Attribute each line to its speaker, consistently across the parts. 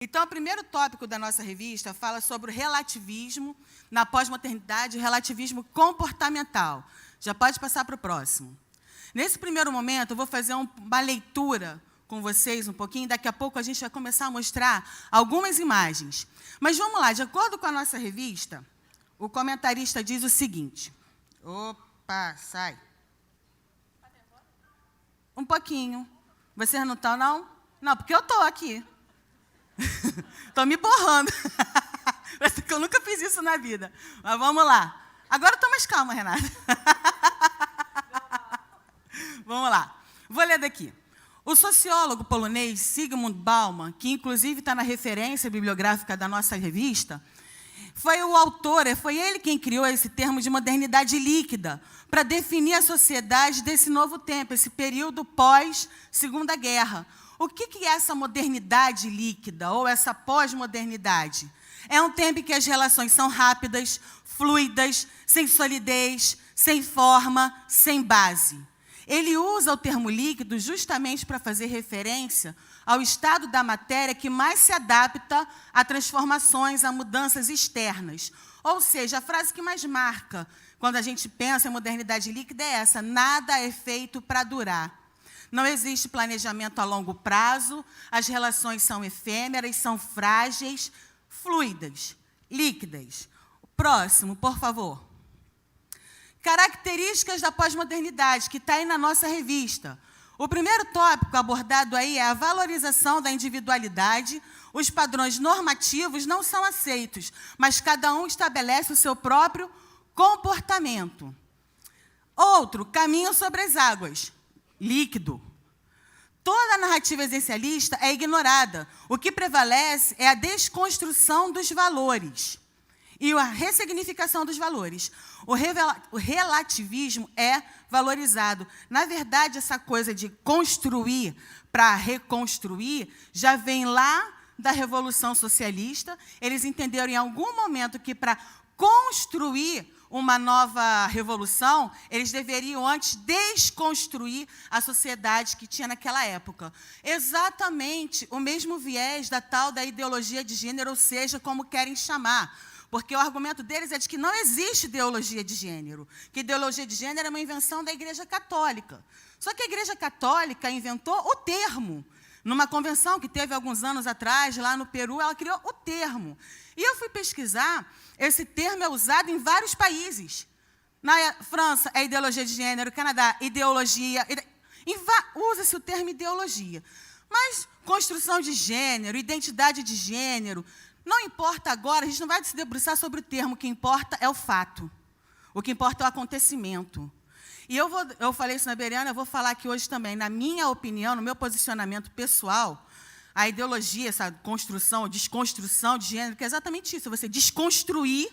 Speaker 1: Então, o primeiro tópico da nossa revista fala sobre o relativismo na pós-modernidade, o relativismo comportamental. Já pode passar para o próximo. Nesse primeiro momento, eu vou fazer uma leitura com vocês um pouquinho, daqui a pouco a gente vai começar a mostrar algumas imagens. Mas vamos lá, de acordo com a nossa revista, o comentarista diz o seguinte. Opa, sai. Um pouquinho. Vocês não estão, não? Não, porque eu estou aqui. Estou me borrando. Parece que eu nunca fiz isso na vida. Mas vamos lá. Agora estou mais calma, Renata. Vamos lá. Vou ler daqui. O sociólogo polonês Zygmunt Bauman, que inclusive está na referência bibliográfica da nossa revista, foi o autor, foi ele quem criou esse termo de modernidade líquida, para definir a sociedade desse novo tempo, esse período pós-Segunda Guerra. O que é essa modernidade líquida, ou essa pós-modernidade? É um tempo em que as relações são rápidas, fluidas, sem solidez, sem forma, sem base. Ele usa o termo líquido justamente para fazer referência ao estado da matéria que mais se adapta a transformações, a mudanças externas. Ou seja, a frase que mais marca quando a gente pensa em modernidade líquida é essa: nada é feito para durar. Não existe planejamento a longo prazo, as relações são efêmeras, são frágeis, fluidas, líquidas. O próximo, por favor. Características da pós-modernidade, que está aí na nossa revista. O primeiro tópico abordado aí é a valorização da individualidade. Os padrões normativos não são aceitos, mas cada um estabelece o seu próprio comportamento. Outro, caminho sobre as águas. Líquido. Toda a narrativa existencialista é ignorada. O que prevalece é a desconstrução dos valores e a ressignificação dos valores. O relativismo é valorizado. Na verdade, essa coisa de construir para reconstruir já vem lá da Revolução Socialista. Eles entenderam em algum momento que para construir uma nova revolução, eles deveriam antes desconstruir a sociedade que tinha naquela época. Exatamente o mesmo viés da tal da ideologia de gênero, ou seja, como querem chamar. Porque o argumento deles é de que não existe ideologia de gênero, que ideologia de gênero é uma invenção da Igreja Católica. Só que a Igreja Católica inventou o termo. Numa convenção que teve alguns anos atrás, lá no Peru, ela criou o termo. E eu fui pesquisar, esse termo é usado em vários países. Na França, é ideologia de gênero, Canadá, ideologia. Usa-se o termo ideologia. Mas construção de gênero, identidade de gênero, não importa agora, a gente não vai se debruçar sobre o termo, o que importa é o fato. O que importa é o acontecimento. E eu falei isso na Beriana, eu vou falar aqui hoje também. Na minha opinião, no meu posicionamento pessoal, a ideologia, essa construção, desconstrução de gênero, que é exatamente isso, você desconstruir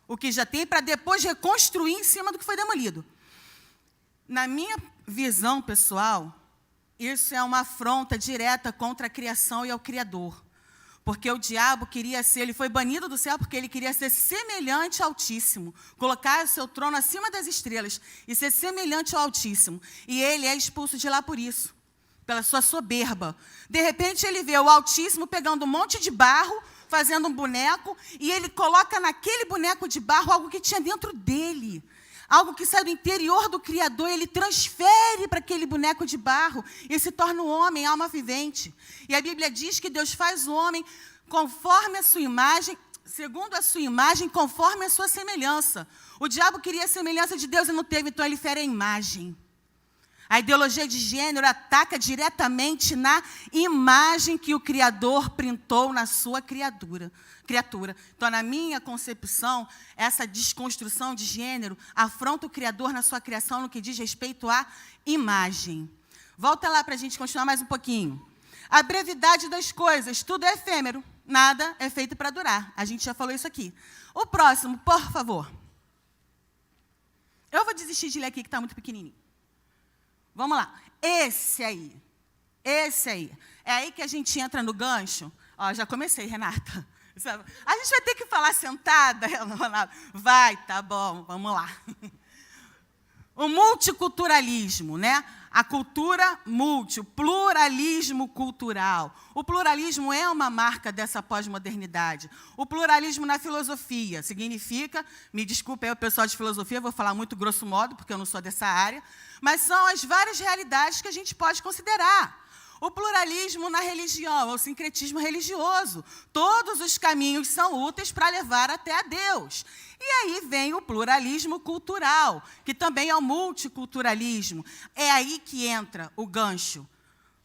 Speaker 1: o que já tem para depois reconstruir em cima do que foi demolido. Na minha visão pessoal, isso é uma afronta direta contra a criação e ao Criador. Porque o diabo queria ser, ele foi banido do céu porque ele queria ser semelhante ao Altíssimo, colocar o seu trono acima das estrelas e ser semelhante ao Altíssimo. E ele é expulso de lá por isso, pela sua soberba. De repente ele vê o Altíssimo pegando um monte de barro, fazendo um boneco, e ele coloca naquele boneco de barro algo que tinha dentro dele. Algo que sai do interior do Criador, ele transfere para aquele boneco de barro e se torna o homem, alma vivente. E a Bíblia diz que Deus faz o homem conforme a sua imagem, segundo a sua imagem, conforme a sua semelhança. O diabo queria a semelhança de Deus e não teve, então ele fere a imagem. A ideologia de gênero ataca diretamente na imagem que o Criador printou na sua criatura. Então, na minha concepção, essa desconstrução de gênero afronta o Criador na sua criação no que diz respeito à imagem. Volta lá para a gente continuar mais um pouquinho. A brevidade das coisas, tudo é efêmero, nada é feito para durar. A gente já falou isso aqui. O próximo, por favor. Eu vou desistir de ler aqui, que está muito pequenininho. Vamos lá. Esse aí. É aí que a gente entra no gancho. Ó, já comecei, Renata. A gente vai ter que falar sentada, Ronaldo. Vai, tá bom, vamos lá. O multiculturalismo, né? A cultura multi, o pluralismo cultural. O pluralismo é uma marca dessa pós-modernidade. O pluralismo na filosofia significa, me desculpe aí o pessoal de filosofia, vou falar muito grosso modo, porque eu não sou dessa área, mas são as várias realidades que a gente pode considerar. O pluralismo na religião, o sincretismo religioso. Todos os caminhos são úteis para levar até a Deus. E aí vem o pluralismo cultural, que também é o multiculturalismo. É aí que entra o gancho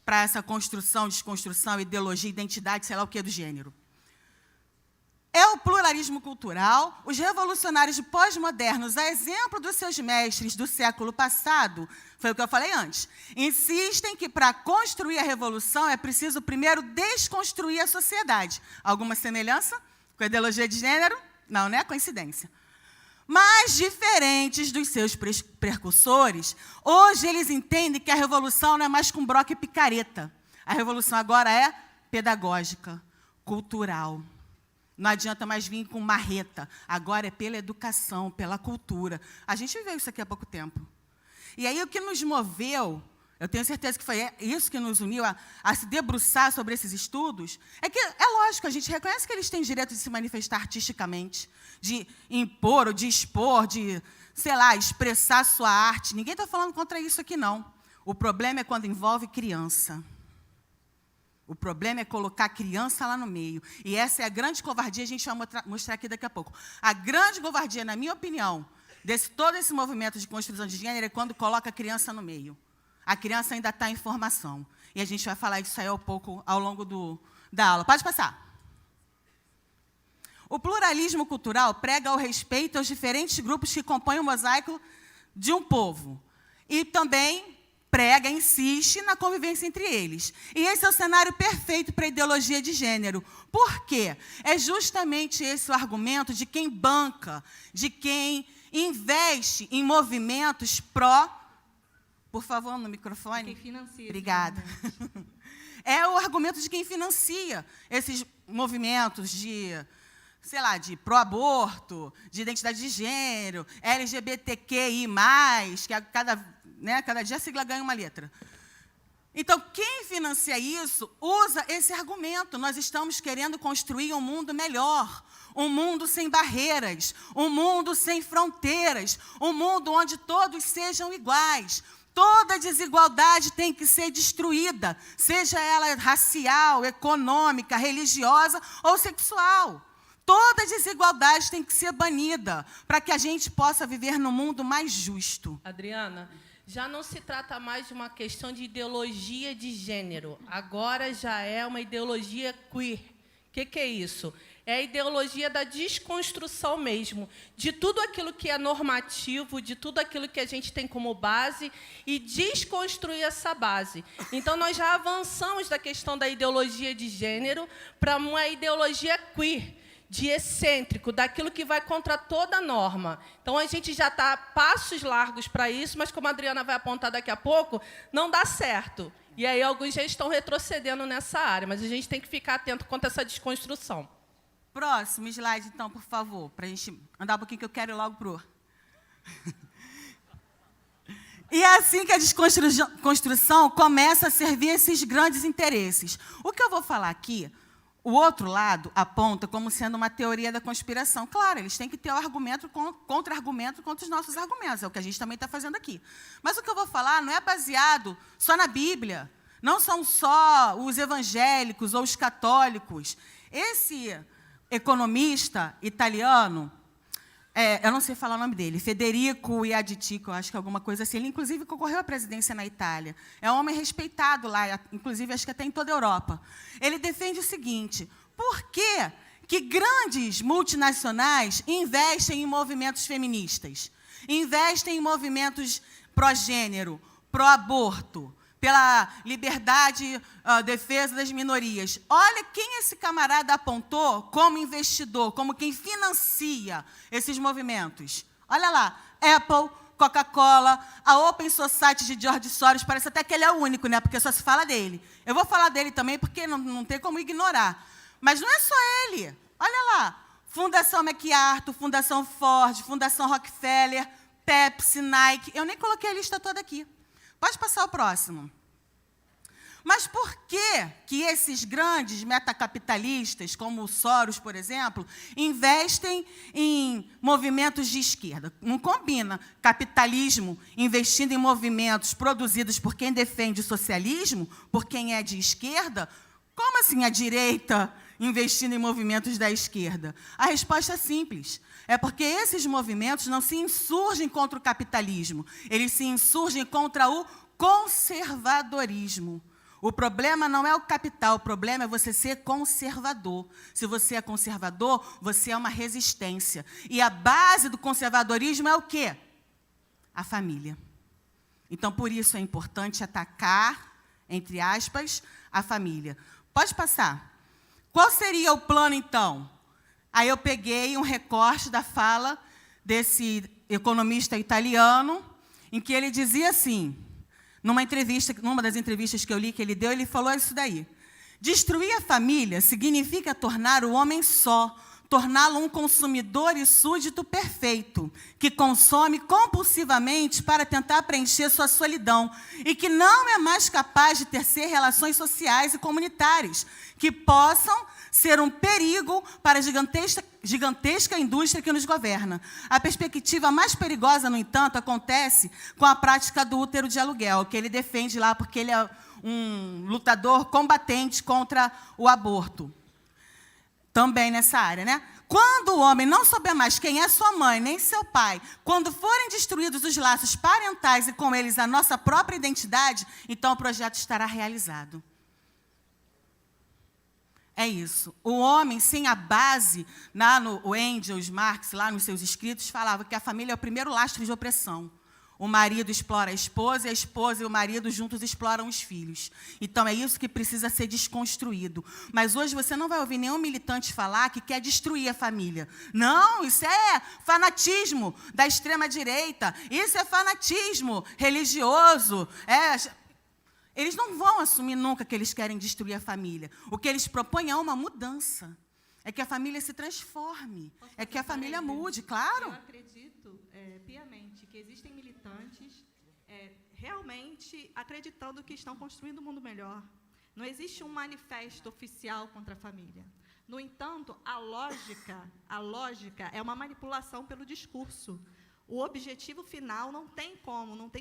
Speaker 1: para essa construção, desconstrução, ideologia, identidade, sei lá o que do gênero. É o pluralismo cultural. Os revolucionários pós-modernos, a exemplo dos seus mestres do século passado, foi o que eu falei antes, insistem que para construir a revolução é preciso primeiro desconstruir a sociedade. Alguma semelhança com a ideologia de gênero? Não, não é coincidência. Mas, diferentes dos seus precursores, hoje eles entendem que a revolução não é mais com broca e picareta. A revolução agora é pedagógica, cultural. Não adianta mais vir com marreta. Agora é pela educação, pela cultura. A gente viveu isso aqui há pouco tempo. E aí o que nos moveu, eu tenho certeza que foi isso que nos uniu a se debruçar sobre esses estudos, é que, é lógico, a gente reconhece que eles têm direito de se manifestar artisticamente, de impor ou de expor, de, sei lá, expressar sua arte. Ninguém está falando contra isso aqui, não. O problema é quando envolve criança. O problema é colocar a criança lá no meio. E essa é a grande covardia, a gente vai mostrar aqui daqui a pouco. A grande covardia, na minha opinião, todo esse movimento de construção de gênero é quando coloca a criança no meio. A criança ainda está em formação. E a gente vai falar disso aí um pouco ao longo da aula. Pode passar. O pluralismo cultural prega o respeito aos diferentes grupos que compõem o mosaico de um povo. E também prega, insiste na convivência entre eles. E esse é o cenário perfeito para a ideologia de gênero. Por quê? É justamente esse o argumento de quem banca, de quem investe em movimentos pró... Por favor, no microfone.
Speaker 2: Quem financia.
Speaker 1: Obrigada. É o argumento de quem financia esses movimentos de, sei lá, de pró-aborto, de identidade de gênero, LGBTQI+, que cada dia a sigla ganha uma letra. Então, quem financia isso usa esse argumento. Nós estamos querendo construir um mundo melhor, um mundo sem barreiras, um mundo sem fronteiras, um mundo onde todos sejam iguais. Toda desigualdade tem que ser destruída, seja ela racial, econômica, religiosa ou sexual. Toda desigualdade tem que ser banida para que a gente possa viver num mundo mais justo.
Speaker 2: Adriana, já não se trata mais de uma questão de ideologia de gênero. Agora já é uma ideologia queer. O que é isso? É a ideologia da desconstrução mesmo, de tudo aquilo que é normativo, de tudo aquilo que a gente tem como base, e desconstruir essa base. Então, nós já avançamos da questão da ideologia de gênero para uma ideologia queer, de excêntrico, daquilo que vai contra toda a norma. Então, a gente já está a passos largos para isso, mas, como a Adriana vai apontar daqui a pouco, não dá certo. E aí, alguns já estão retrocedendo nessa área, mas a gente tem que ficar atento quanto a essa desconstrução.
Speaker 1: Próximo slide, então, por favor, para a gente andar um pouquinho, que eu quero ir logo para o... E é assim que a desconstrução começa a servir esses grandes interesses. O que eu vou falar aqui, o outro lado aponta como sendo uma teoria da conspiração. Claro, eles têm que ter o argumento, contra-argumento contra os nossos argumentos, é o que a gente também está fazendo aqui. Mas o que eu vou falar não é baseado só na Bíblia, não são só os evangélicos ou os católicos. Esse economista italiano, eu não sei falar o nome dele, Federico Iaditico, acho que é alguma coisa assim. Ele, inclusive, concorreu à presidência na Itália. É um homem respeitado lá, inclusive, acho que até em toda a Europa. Ele defende o seguinte: por que grandes multinacionais investem em movimentos feministas? Investem em movimentos pró-gênero, pró-aborto, pela liberdade, defesa das minorias. Olha quem esse camarada apontou como investidor, como quem financia esses movimentos. Olha lá, Apple, Coca-Cola, a Open Society de George Soros, parece até que ele é o único, né? Porque só se fala dele. Eu vou falar dele também, porque não tem como ignorar. Mas não é só ele. Olha lá, Fundação MacArthur, Fundação Ford, Fundação Rockefeller, Pepsi, Nike. Eu nem coloquei a lista toda aqui. Pode passar o próximo. Mas por que esses grandes metacapitalistas, como o Soros, por exemplo, investem em movimentos de esquerda? Não combina capitalismo investindo em movimentos produzidos por quem defende o socialismo, por quem é de esquerda? Como assim a direita investindo em movimentos da esquerda? A resposta é simples. É porque esses movimentos não se insurgem contra o capitalismo, eles se insurgem contra o conservadorismo. O problema não é o capital, o problema é você ser conservador. Se você é conservador, você é uma resistência. E a base do conservadorismo é o quê? A família. Então, por isso é importante atacar, entre aspas, a família. Pode passar. Qual seria o plano, então? Aí eu peguei um recorte da fala desse economista italiano, em que ele dizia assim, numa das entrevistas que eu li que ele deu, ele falou isso daí. Destruir a família significa tornar o homem só, torná-lo um consumidor e súdito perfeito, que consome compulsivamente para tentar preencher sua solidão e que não é mais capaz de tecer relações sociais e comunitárias que possam ser um perigo para a gigantesca indústria que nos governa. A perspectiva mais perigosa, no entanto, acontece com a prática do útero de aluguel, que ele defende lá porque ele é um lutador combatente contra o aborto. Também nessa área, né? Quando o homem não souber mais quem é sua mãe, nem seu pai, quando forem destruídos os laços parentais e com eles a nossa própria identidade, então o projeto estará realizado. É isso. O homem, sem a base, o Engels, Marx, lá nos seus escritos, falava que a família é o primeiro lastro de opressão. O marido explora a esposa e o marido juntos exploram os filhos. Então, é isso que precisa ser desconstruído. Mas hoje você não vai ouvir nenhum militante falar que quer destruir a família. Não, isso é fanatismo da extrema-direita. Isso é fanatismo religioso. Eles não vão assumir nunca que eles querem destruir a família. O que eles propõem é uma mudança. É que a família se transforme. É que a família mude, claro.
Speaker 3: Eu acredito piamente que existem militantes realmente acreditando que estão construindo um mundo melhor. Não existe um manifesto oficial contra a família. No entanto, a lógica é uma manipulação pelo discurso. O objetivo final não tem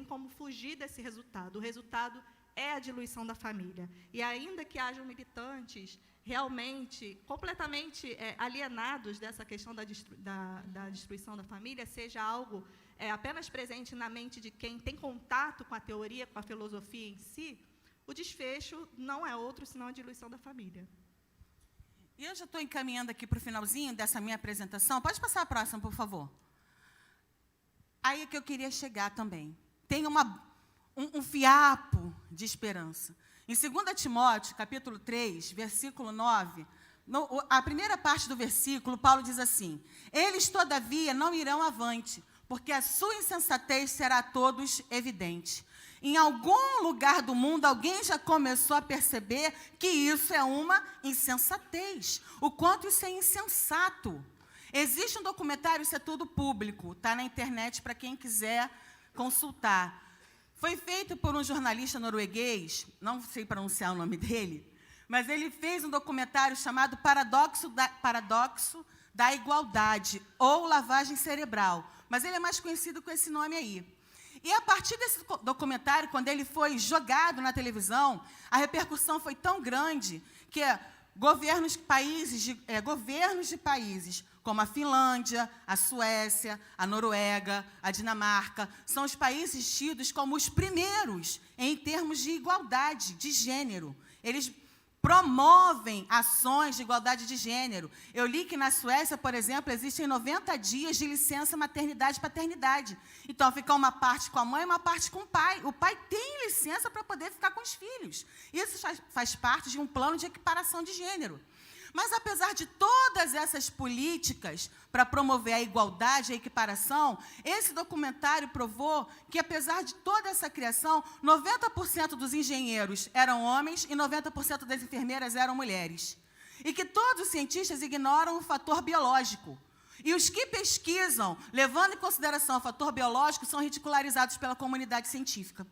Speaker 3: como fugir desse resultado. O resultado é a diluição da família. E ainda que hajam militantes realmente completamente alienados dessa questão da destruição da família, seja algo apenas presente na mente de quem tem contato com a teoria, com a filosofia em si, o desfecho não é outro senão a diluição da família.
Speaker 1: E eu já estou encaminhando aqui para o finalzinho dessa minha apresentação. Pode passar a próxima, por favor. Aí é que eu queria chegar também. Tem um fiapo de esperança. Em 2 Timóteo, capítulo 3, versículo 9, a primeira parte do versículo, Paulo diz assim: eles, todavia, não irão avante, porque a sua insensatez será a todos evidente. Em algum lugar do mundo, alguém já começou a perceber que isso é uma insensatez, o quanto isso é insensato. Existe um documentário, isso é tudo público, está na internet para quem quiser consultar. Foi feito por um jornalista norueguês, não sei pronunciar o nome dele, mas ele fez um documentário chamado Paradoxo da Igualdade, ou Lavagem Cerebral, mas ele é mais conhecido com esse nome aí. E a partir desse documentário, quando ele foi jogado na televisão, a repercussão foi tão grande que governos de países como a Finlândia, a Suécia, a Noruega, a Dinamarca, são os países tidos como os primeiros em termos de igualdade de gênero. Eles promovem ações de igualdade de gênero. Eu li que na Suécia, por exemplo, existem 90 dias de licença maternidade e paternidade. Então, fica uma parte com a mãe e uma parte com o pai. O pai tem licença para poder ficar com os filhos. Isso faz parte de um plano de equiparação de gênero. Mas, apesar de todas essas políticas para promover a igualdade e a equiparação, esse documentário provou que, apesar de toda essa criação, 90% dos engenheiros eram homens e 90% das enfermeiras eram mulheres. E que todos os cientistas ignoram o fator biológico. E os que pesquisam, levando em consideração o fator biológico, são ridicularizados pela comunidade científica.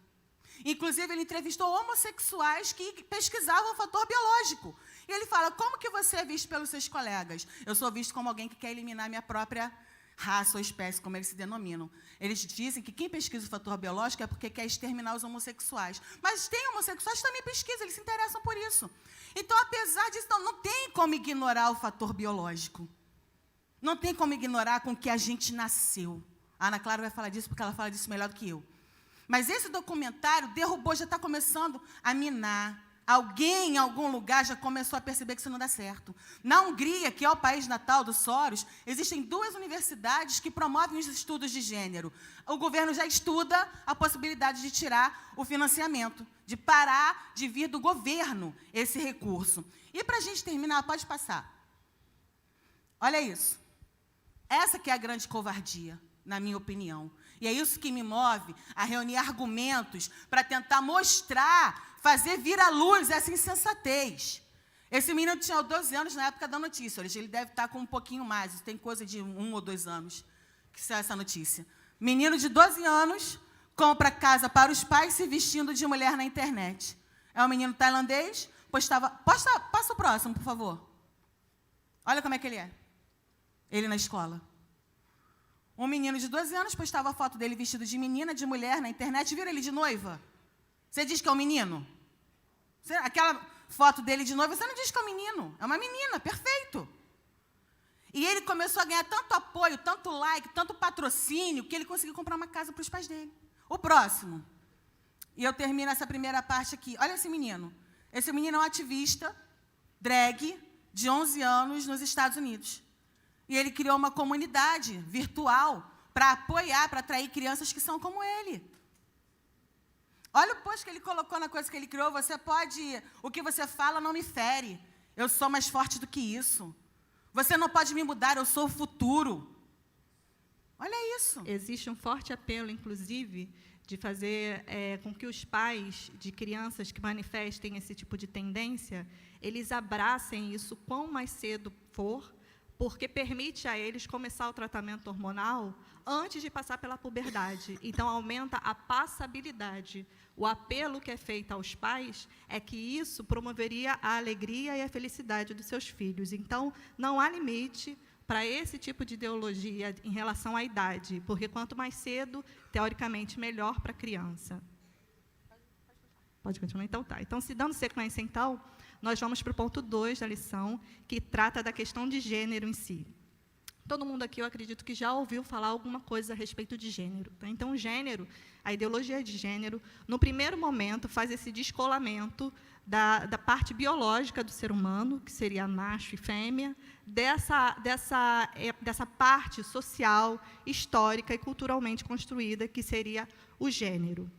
Speaker 1: Inclusive, ele entrevistou homossexuais que pesquisavam o fator biológico. E ele fala, como que você é visto pelos seus colegas? Eu sou visto como alguém que quer eliminar minha própria raça ou espécie, como eles se denominam. Eles dizem que quem pesquisa o fator biológico é porque quer exterminar os homossexuais. Mas tem homossexuais que também pesquisam, eles se interessam por isso. Então, apesar disso, não tem como ignorar o fator biológico. Não tem como ignorar com que a gente nasceu. A Ana Clara vai falar disso porque ela fala disso melhor do que eu. Mas esse documentário derrubou, já está começando a minar. Alguém, em algum lugar, já começou a perceber que isso não dá certo. Na Hungria, que é o país natal do Soros, existem 2 universidades que promovem os estudos de gênero. O governo já estuda a possibilidade de tirar o financiamento, de parar de vir do governo esse recurso. E, para a gente terminar, pode passar. Olha isso. Essa que é a grande covardia, na minha opinião. E é isso que me move a reunir argumentos para tentar mostrar, fazer vir à luz essa insensatez. Esse menino tinha 12 anos na época da notícia. Hoje ele deve estar com um pouquinho mais. Tem coisa de 1 ou 2 anos que saiu essa notícia. Menino de 12 anos compra casa para os pais se vestindo de mulher na internet. É um menino tailandês. Passa o próximo, por favor. Olha como é que ele é. Ele na escola. Um menino de 12 anos postava a foto dele vestido de menina, de mulher na internet. Viram ele de noiva? Você diz que é um menino? Aquela foto dele de noiva, você não diz que é um menino. É uma menina, perfeito. E ele começou a ganhar tanto apoio, tanto like, tanto patrocínio, que ele conseguiu comprar uma casa para os pais dele. O próximo. E eu termino essa primeira parte aqui. Olha esse menino. Esse menino é um ativista, drag, de 11 anos, nos Estados Unidos. E ele criou uma comunidade virtual para apoiar, para atrair crianças que são como ele. Olha o post que ele colocou na coisa que ele criou. O que você fala não me fere. Eu sou mais forte do que isso. Você não pode me mudar, eu sou o futuro. Olha isso.
Speaker 3: Existe um forte apelo, inclusive, de fazer com que os pais de crianças que manifestem esse tipo de tendência, eles abracem isso quão mais cedo for, porque permite a eles começar o tratamento hormonal antes de passar pela puberdade. Então, aumenta a passabilidade. O apelo que é feito aos pais é que isso promoveria a alegria e a felicidade dos seus filhos. Então, não há limite para esse tipo de ideologia em relação à idade, porque quanto mais cedo, teoricamente, melhor para a criança. Pode continuar? Então, tá. Então, se dando sequência, então, nós vamos para o ponto 2 da lição, que trata da questão de gênero em si. Todo mundo aqui, eu acredito que já ouviu falar alguma coisa a respeito de gênero. Tá? Então, o gênero, a ideologia de gênero, no primeiro momento, faz esse descolamento da parte biológica do ser humano, que seria macho e fêmea, dessa parte social, histórica e culturalmente construída, que seria o gênero.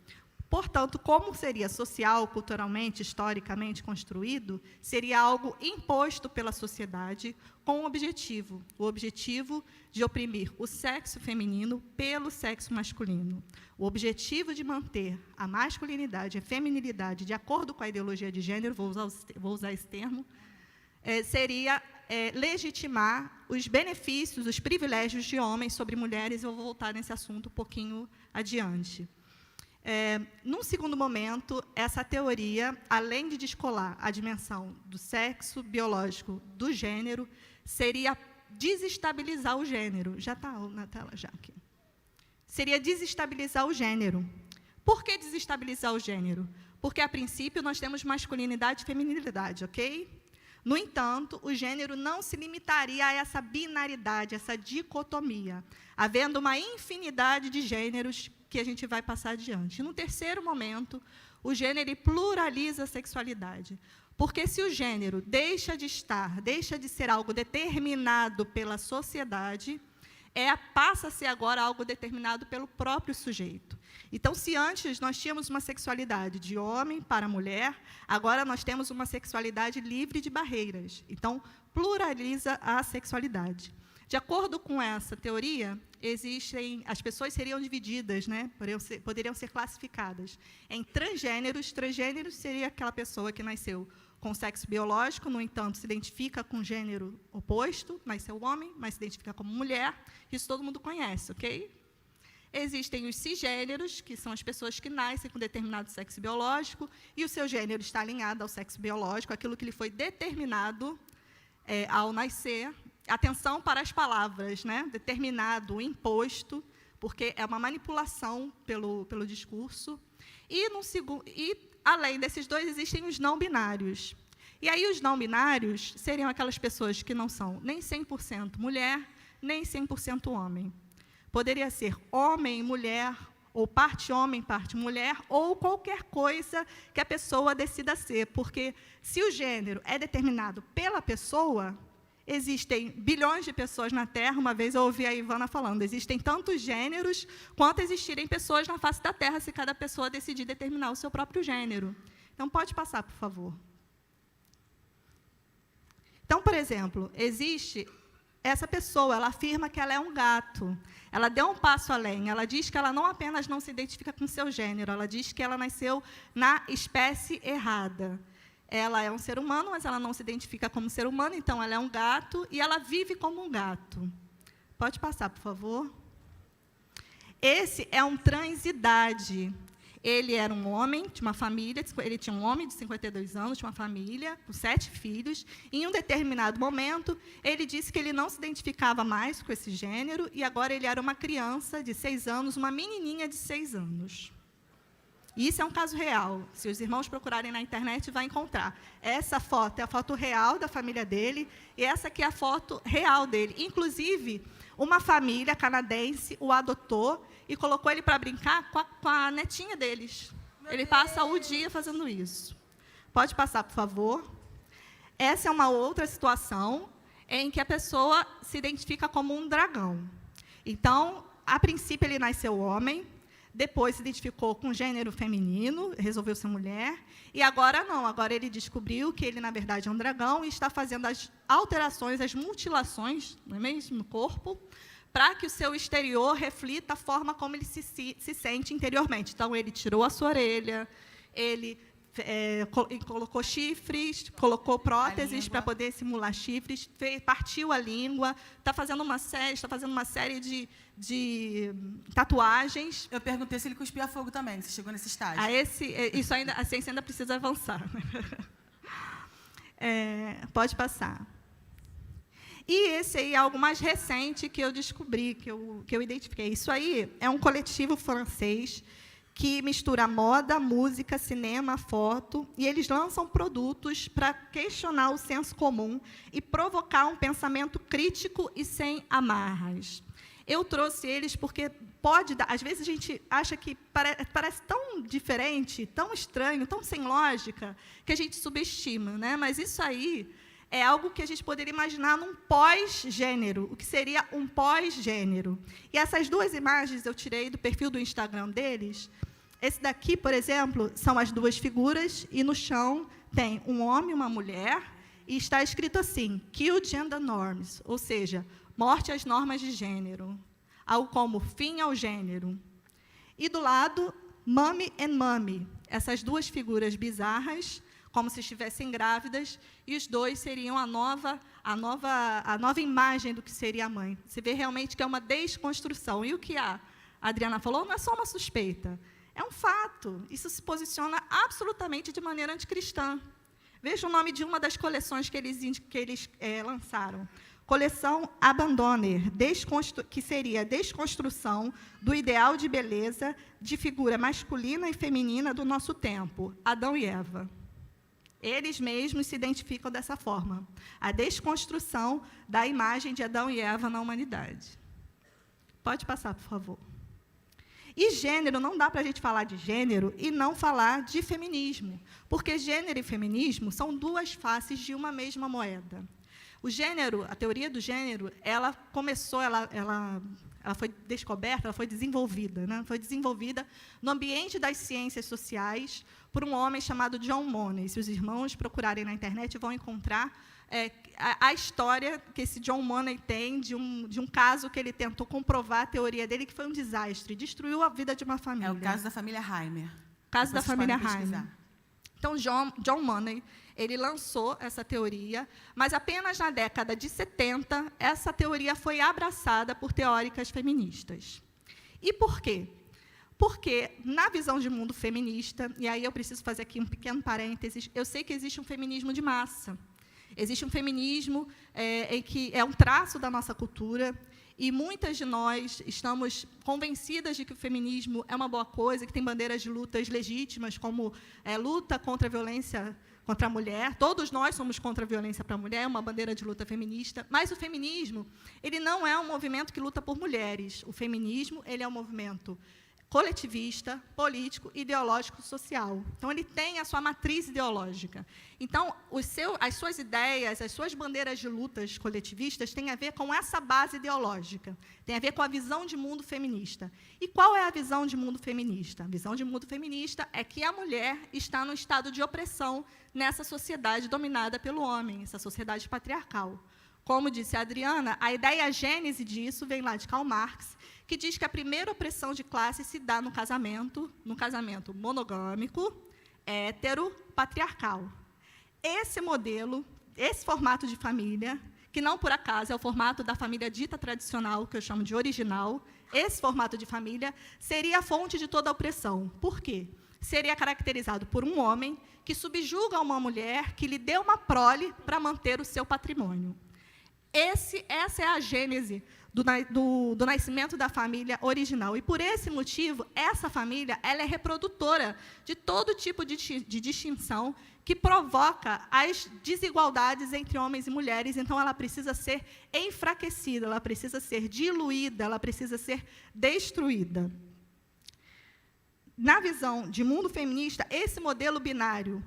Speaker 3: Portanto, como seria social, culturalmente, historicamente construído, seria algo imposto pela sociedade com o objetivo de oprimir o sexo feminino pelo sexo masculino. O objetivo de manter a masculinidade e a feminilidade de acordo com a ideologia de gênero, vou usar esse termo, seria legitimar os benefícios, os privilégios de homens sobre mulheres. Eu vou voltar nesse assunto um pouquinho adiante. Num segundo momento, essa teoria, além de descolar a dimensão do sexo biológico do gênero, seria desestabilizar o gênero. Já está na tela, já aqui. Seria desestabilizar o gênero. Por que desestabilizar o gênero? Porque, a princípio, nós temos masculinidade e feminilidade, ok? No entanto, o gênero não se limitaria a essa binaridade, essa dicotomia, havendo uma infinidade de gêneros que a gente vai passar adiante. No terceiro momento, o gênero pluraliza a sexualidade. Porque se o gênero deixa de ser algo determinado pela sociedade, passa a ser agora algo determinado pelo próprio sujeito. Então, se antes nós tínhamos uma sexualidade de homem para mulher, agora nós temos uma sexualidade livre de barreiras. Então, pluraliza a sexualidade. De acordo com essa teoria, as pessoas seriam divididas, né? Poderiam ser classificadas em transgêneros. Transgêneros seria aquela pessoa que nasceu com sexo biológico, no entanto, se identifica com gênero oposto, nasceu homem, mas se identifica como mulher. Isso todo mundo conhece, ok? Existem os cisgêneros, que são as pessoas que nascem com determinado sexo biológico, e o seu gênero está alinhado ao sexo biológico, aquilo que lhe foi determinado ao nascer. Atenção para as palavras, né? Determinado, imposto, porque é uma manipulação pelo discurso. E, além desses dois, existem os não binários. E aí, os não binários seriam aquelas pessoas que não são nem 100% mulher, nem 100% homem. Poderia ser homem, mulher, ou parte homem, parte mulher, ou qualquer coisa que a pessoa decida ser. Porque, se o gênero é determinado pela pessoa, existem bilhões de pessoas na Terra. Uma vez eu ouvi a Ivana falando, existem tantos gêneros quanto existirem pessoas na face da Terra, se cada pessoa decidir determinar o seu próprio gênero. Então, pode passar, por favor. Então, por exemplo, existe essa pessoa, ela afirma que ela é um gato. Ela deu um passo além. Ela diz que ela não apenas não se identifica com seu gênero, ela diz que ela nasceu na espécie errada. Ela é um ser humano, mas ela não se identifica como ser humano, então ela é um gato e ela vive como um gato. Pode passar, por favor. Esse é um transidade. Ele era um homem de uma família, ele tinha um homem de 52 anos, tinha uma família, com 7 filhos. E, em um determinado momento, ele disse que ele não se identificava mais com esse gênero, e agora ele era uma criança de 6 anos, uma menininha de 6 anos. E isso é um caso real. Se os irmãos procurarem na internet, vai encontrar. Essa foto é a foto real da família dele, e essa aqui é a foto real dele. Inclusive, uma família canadense o adotou e colocou ele para brincar com a netinha deles. Ele passa o dia fazendo isso. Pode passar, por favor. Essa é uma outra situação em que a pessoa se identifica como um dragão. Então, a princípio, ele nasceu homem, depois se identificou com gênero feminino, resolveu ser mulher, e agora não, agora ele descobriu que ele, na verdade, é um dragão e está fazendo as alterações, as mutilações, não é mesmo, no corpo, para que o seu exterior reflita a forma como ele se sente interiormente. Então, ele tirou a sua orelha, ele colocou chifres, colocou próteses para poder simular chifres, partiu a língua, está fazendo uma série de tatuagens.
Speaker 1: Eu perguntei se ele cuspia fogo também, se chegou nesse estágio.
Speaker 3: A ciência ainda precisa avançar. Pode passar. E esse aí é algo mais recente que eu descobri, que eu identifiquei. Isso aí é um coletivo francês que mistura moda, música, cinema, foto, e eles lançam produtos para questionar o senso comum e provocar um pensamento crítico e sem amarras. Eu trouxe eles porque pode dar... Às vezes a gente acha que parece tão diferente, tão estranho, tão sem lógica, que a gente subestima, né? Mas isso aí é algo que a gente poderia imaginar num pós-gênero, o que seria um pós-gênero. E essas duas imagens eu tirei do perfil do Instagram deles. Esse daqui, por exemplo, são as duas figuras, e no chão tem um homem e uma mulher, e está escrito assim, Kill Gender Norms, ou seja, morte às normas de gênero, algo como fim ao gênero. E do lado, Mommy and Mommy, essas duas figuras bizarras, como se estivessem grávidas, e os dois seriam a nova imagem do que seria a mãe. Você vê realmente que é uma desconstrução. E o que a Adriana falou não é só uma suspeita, é um fato. Isso se posiciona absolutamente de maneira anticristã. Veja o nome de uma das coleções que eles lançaram. Coleção Abandoner, que seria a desconstrução do ideal de beleza de figura masculina e feminina do nosso tempo, Adão e Eva. Eles mesmos se identificam dessa forma. A desconstrução da imagem de Adão e Eva na humanidade. Pode passar, por favor. E gênero, não dá para a gente falar de gênero e não falar de feminismo, porque gênero e feminismo são duas faces de uma mesma moeda. O gênero, a teoria do gênero, ela foi descoberta, ela foi desenvolvida, né? Foi desenvolvida no ambiente das ciências sociais por um homem chamado John Money. Se os irmãos procurarem na internet, vão encontrar a história que esse John Money tem de um caso que ele tentou comprovar a teoria dele, que foi um desastre, destruiu a vida de uma família.
Speaker 1: É o caso da família Heimer.
Speaker 3: Caso da família Heimer. Então, John Money, ele lançou essa teoria, mas apenas na década de 70, essa teoria foi abraçada por teóricas feministas. E por quê? Porque, na visão de mundo feminista, e aí eu preciso fazer aqui um pequeno parênteses, eu sei que existe um feminismo de massa. Existe um feminismo em que é um traço da nossa cultura, e muitas de nós estamos convencidas de que o feminismo é uma boa coisa, que tem bandeiras de lutas legítimas, como luta contra a violência contra a mulher. Todos nós somos contra a violência para a mulher, é uma bandeira de luta feminista. Mas o feminismo, ele não é um movimento que luta por mulheres. O feminismo, ele é um movimento coletivista, político, ideológico, social. Então, ele tem a sua matriz ideológica. Então, as suas ideias, as suas bandeiras de lutas coletivistas têm a ver com essa base ideológica, tem a ver com a visão de mundo feminista. E qual é a visão de mundo feminista? A visão de mundo feminista é que a mulher está num estado de opressão nessa sociedade dominada pelo homem, essa sociedade patriarcal. Como disse a Adriana, a ideia gênese disso vem lá de Karl Marx, que diz que a primeira opressão de classe se dá no casamento monogâmico, hétero, patriarcal. Esse modelo, esse formato de família, que não por acaso é o formato da família dita tradicional, que eu chamo de original, esse formato de família seria a fonte de toda a opressão. Por quê? Seria caracterizado por um homem que subjuga uma mulher que lhe deu uma prole para manter o seu patrimônio. Essa é a gênese do nascimento da família original. E, por esse motivo, essa família ela é reprodutora de todo tipo de distinção que provoca as desigualdades entre homens e mulheres. Então, ela precisa ser enfraquecida, ela precisa ser diluída, ela precisa ser destruída. Na visão de mundo feminista, esse modelo binário,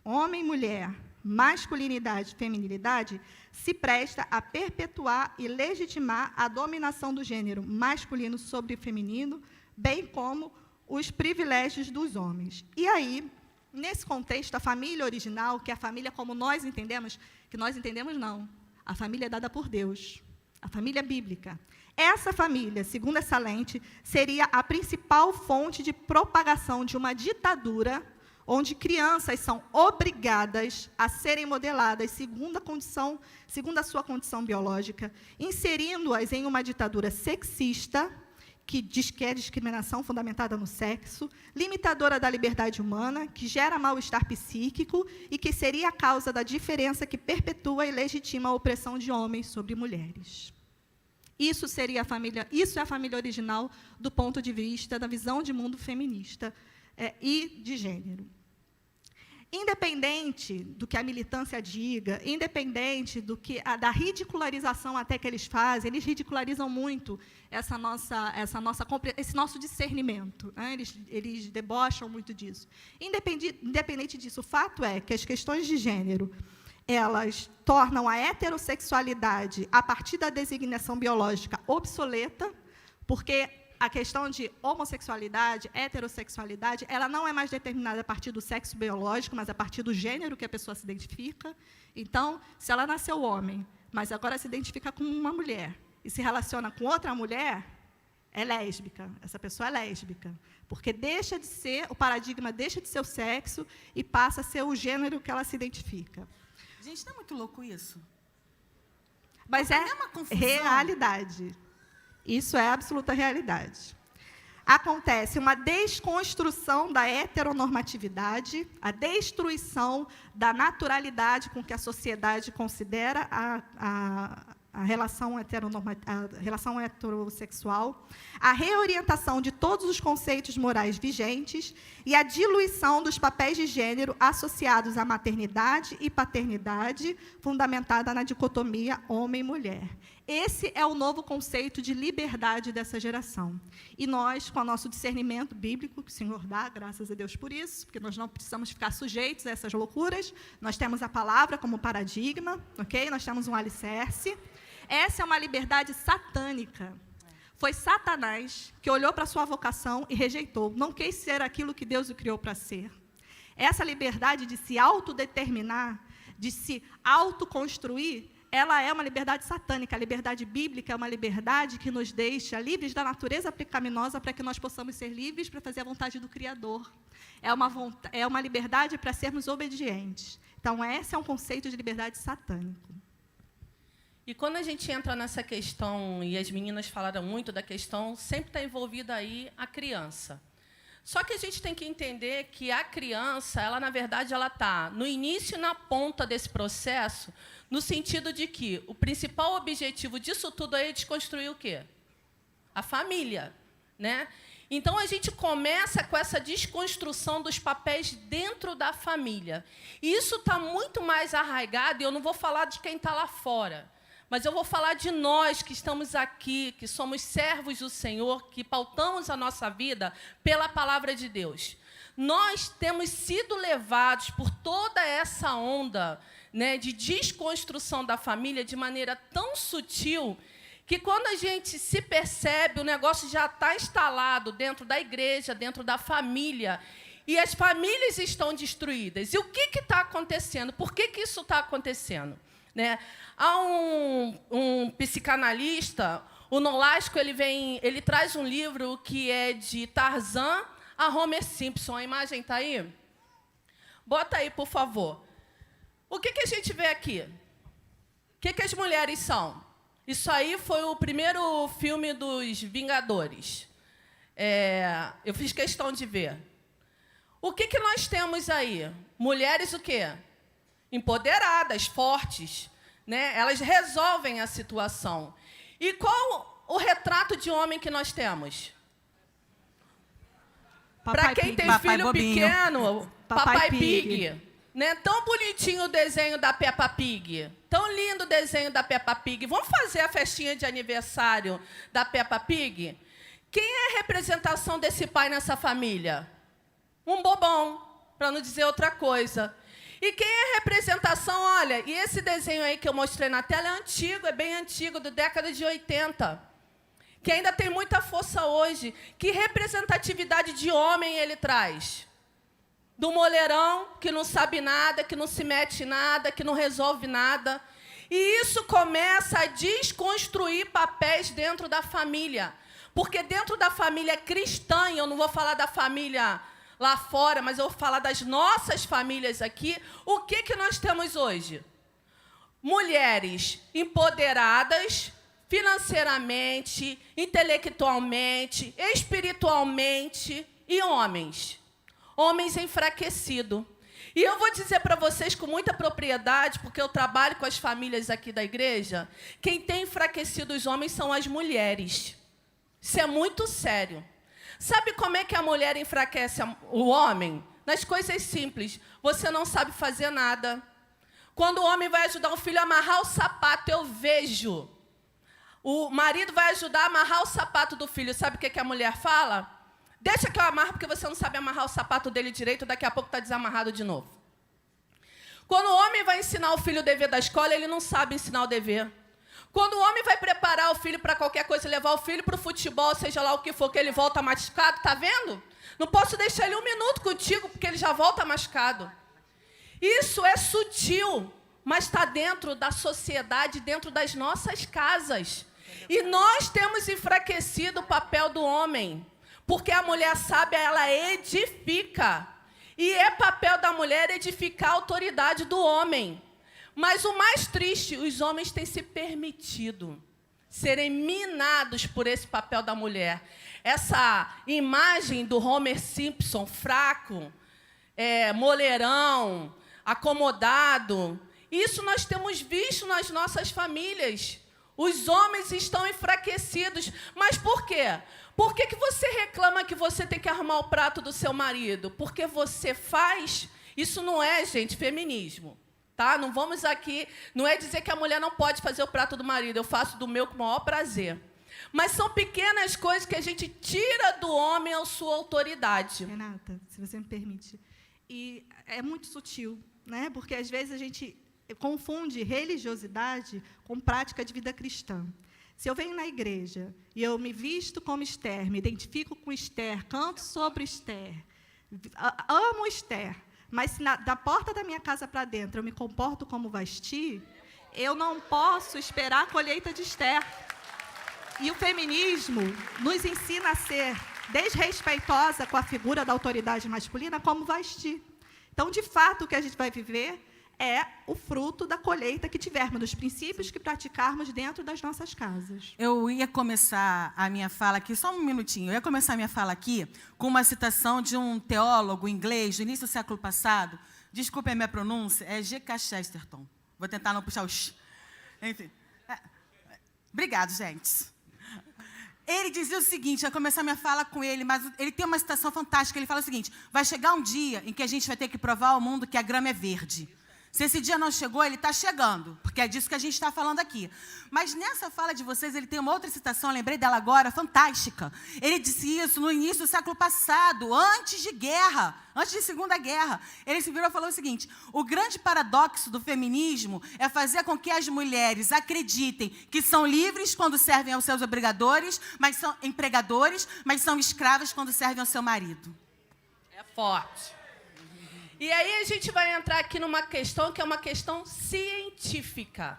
Speaker 3: homem e mulher, masculinidade e feminilidade, se presta a perpetuar e legitimar a dominação do gênero masculino sobre o feminino, bem como os privilégios dos homens. E aí, nesse contexto, a família original, que é a família como nós entendemos, que nós entendemos não, a família é dada por Deus, a família bíblica. Essa família, segundo essa lente, seria a principal fonte de propagação de uma ditadura onde crianças são obrigadas a serem modeladas segundo a sua condição biológica, inserindo-as em uma ditadura sexista, que diz que é discriminação fundamentada no sexo, limitadora da liberdade humana, que gera mal-estar psíquico e que seria a causa da diferença que perpetua e legitima a opressão de homens sobre mulheres. Isso é a família original do ponto de vista da visão de mundo feminista e de gênero. Independente do que a militância diga, independente da ridicularização até que eles fazem, eles ridicularizam muito esse nosso discernimento, né? Eles debocham muito disso. Independente disso, o fato é que as questões de gênero, elas tornam a heterossexualidade, a partir da designação biológica, obsoleta, porque a questão de homossexualidade, heterossexualidade, ela não é mais determinada a partir do sexo biológico, mas a partir do gênero que a pessoa se identifica. Então, se ela nasceu homem, mas agora se identifica com uma mulher e se relaciona com outra mulher, é lésbica. Essa pessoa é lésbica, porque o paradigma deixa de ser o sexo e passa a ser o gênero que ela se identifica.
Speaker 1: Gente, não é muito louco isso?
Speaker 3: Mas é realidade. Isso é absoluta realidade. Acontece uma desconstrução da heteronormatividade, a destruição da naturalidade com que a sociedade considera a relação heterossexual, a reorientação de todos os conceitos morais vigentes e a diluição dos papéis de gênero associados à maternidade e paternidade, fundamentada na dicotomia homem e mulher. Esse é o novo conceito de liberdade dessa geração. E nós, com o nosso discernimento bíblico, que o Senhor dá, graças a Deus por isso, porque nós não precisamos ficar sujeitos a essas loucuras, nós temos a palavra como paradigma, ok? Nós temos um alicerce. Essa é uma liberdade satânica. Foi Satanás que olhou para a sua vocação e rejeitou. Não quis ser aquilo que Deus o criou para ser. Essa liberdade de se autodeterminar, de se autoconstruir, ela é uma liberdade satânica. A liberdade bíblica é uma liberdade que nos deixa livres da natureza pecaminosa para que nós possamos ser livres para fazer a vontade do Criador. É uma liberdade para sermos obedientes. Então, esse é um conceito de liberdade satânico.
Speaker 2: E quando a gente entra nessa questão, e as meninas falaram muito da questão, sempre está envolvida aí a criança. Só que a gente tem que entender que a criança, ela, na verdade, ela está no início e na ponta desse processo, no sentido de que o principal objetivo disso tudo é desconstruir o quê? A família, né? Então, a gente começa com essa desconstrução dos papéis dentro da família. E isso está muito mais arraigado, e eu não vou falar de quem está lá fora, mas eu vou falar de nós que estamos aqui, que somos servos do Senhor, que pautamos a nossa vida pela palavra de Deus. Nós temos sido levados por toda essa onda, né, de desconstrução da família de maneira tão sutil que, quando a gente se percebe, o negócio já está instalado dentro da igreja, dentro da família, e as famílias estão destruídas. E o que está acontecendo? Por que isso está acontecendo? Né? Há um psicanalista, o Nolasco, ele traz um livro que é de Tarzan a Homer Simpson. A imagem está aí? Bota aí, por favor. O que a gente vê aqui? O que as mulheres são? Isso aí foi o primeiro filme dos Vingadores. Eu fiz questão de ver. O que nós temos aí? Mulheres o quê? Empoderadas, fortes, né? Elas resolvem a situação. E qual o retrato de homem que nós temos? Para quem tem filho
Speaker 1: Bobinho.
Speaker 2: Pequeno, Papai Pig. Né? Tão bonitinho o desenho da Peppa Pig. Tão lindo o desenho da Peppa Pig. Vamos fazer a festinha de aniversário da Peppa Pig? Quem é a representação desse pai nessa família? Um bobão, para não dizer outra coisa. E quem é a representação? Olha, e esse desenho aí que eu mostrei na tela é antigo, é bem antigo, da década de 80, que ainda tem muita força hoje. Que representatividade de homem ele traz? Do moleirão, que não sabe nada, que não se mete em nada, que não resolve nada. E isso começa a desconstruir papéis dentro da família. Porque dentro da família cristã, e eu não vou falar da família lá fora, mas eu vou falar das nossas famílias aqui, o que nós temos hoje? Mulheres empoderadas financeiramente, intelectualmente, espiritualmente, e homens enfraquecidos. E eu vou dizer para vocês com muita propriedade, porque eu trabalho com as famílias aqui da igreja, quem tem enfraquecido os homens são as mulheres. Isso é muito sério. Sabe como é que a mulher enfraquece o homem? Nas coisas simples. Você não sabe fazer nada. Quando o homem vai ajudar o filho a amarrar o sapato, eu vejo. O marido vai ajudar a amarrar o sapato do filho. Sabe o que a mulher fala? Deixa que eu amarro, porque você não sabe amarrar o sapato dele direito, daqui a pouco está desamarrado de novo. Quando o homem vai ensinar o filho o dever da escola, ele não sabe ensinar o dever. Quando o homem vai preparar o filho para qualquer coisa, levar o filho para o futebol, seja lá o que for, que ele volta machucado, tá vendo? Não posso deixar ele um minuto contigo, porque ele já volta machucado. Isso é sutil, mas está dentro da sociedade, dentro das nossas casas. E nós temos enfraquecido o papel do homem, porque a mulher sábia, ela edifica. E é papel da mulher edificar a autoridade do homem. Mas o mais triste, os homens têm se permitido serem minados por esse papel da mulher. Essa imagem do Homer Simpson, fraco, moleirão, acomodado, isso nós temos visto nas nossas famílias. Os homens estão enfraquecidos. Mas por quê? Por que você reclama que você tem que arrumar o prato do seu marido? Porque você faz? Isso não é, gente, feminismo. Tá? Não vamos aqui, não é dizer que a mulher não pode fazer o prato do marido, eu faço do meu com o maior prazer. Mas são pequenas coisas que a gente tira do homem a sua autoridade.
Speaker 3: Renata, se você me permite, e é muito sutil, né? Porque às vezes a gente confunde religiosidade com prática de vida cristã. Se eu venho na igreja e eu me visto como Esther, me identifico com Esther, canto sobre Esther, amo Esther, mas se da porta da minha casa para dentro eu me comporto como Vasti, eu não posso esperar a colheita de Esther. E o feminismo nos ensina a ser desrespeitosa com a figura da autoridade masculina como Vasti. Então, de fato, o que a gente vai viver é o fruto da colheita que tivermos, dos princípios que praticarmos dentro das nossas casas.
Speaker 1: Eu ia começar a minha fala aqui, só um minutinho, eu ia começar a minha fala aqui com uma citação de um teólogo inglês do início do século passado, desculpem a minha pronúncia, é G.K. Chesterton. Vou tentar não puxar o x. Enfim. Obrigado, gente. Ele dizia o seguinte, eu ia começar minha fala com ele, mas ele tem uma citação fantástica, ele fala o seguinte, vai chegar um dia em que a gente vai ter que provar ao mundo que a grama é verde. Se esse dia não chegou, ele está chegando, porque é disso que a gente está falando aqui. Mas nessa fala de vocês, ele tem uma outra citação, eu lembrei dela agora, fantástica. Ele disse isso no início do século passado, antes de guerra, antes de Segunda Guerra. Ele se virou e falou o seguinte, o grande paradoxo do feminismo é fazer com que as mulheres acreditem que são livres quando servem aos seus obrigadores, mas são empregadores, mas são escravas quando servem ao seu marido.
Speaker 2: É forte. E aí a gente vai entrar aqui numa questão que é uma questão científica,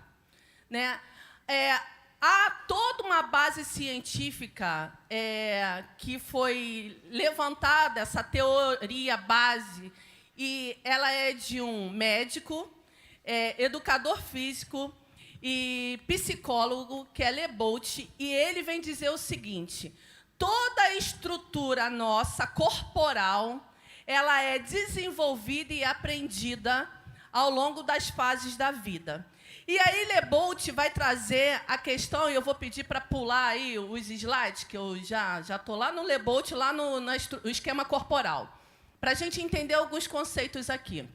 Speaker 2: né? Há toda uma base científica que foi levantada, essa teoria base, e ela é de um médico, educador físico e psicólogo, que é Lebolt, e ele vem dizer o seguinte, toda a estrutura nossa, corporal, ela é desenvolvida e aprendida ao longo das fases da vida. E aí, Lebolt vai trazer a questão, e eu vou pedir para pular aí os slides, que eu já estou lá no Lebolt, lá no esquema corporal, para a gente entender alguns conceitos aqui.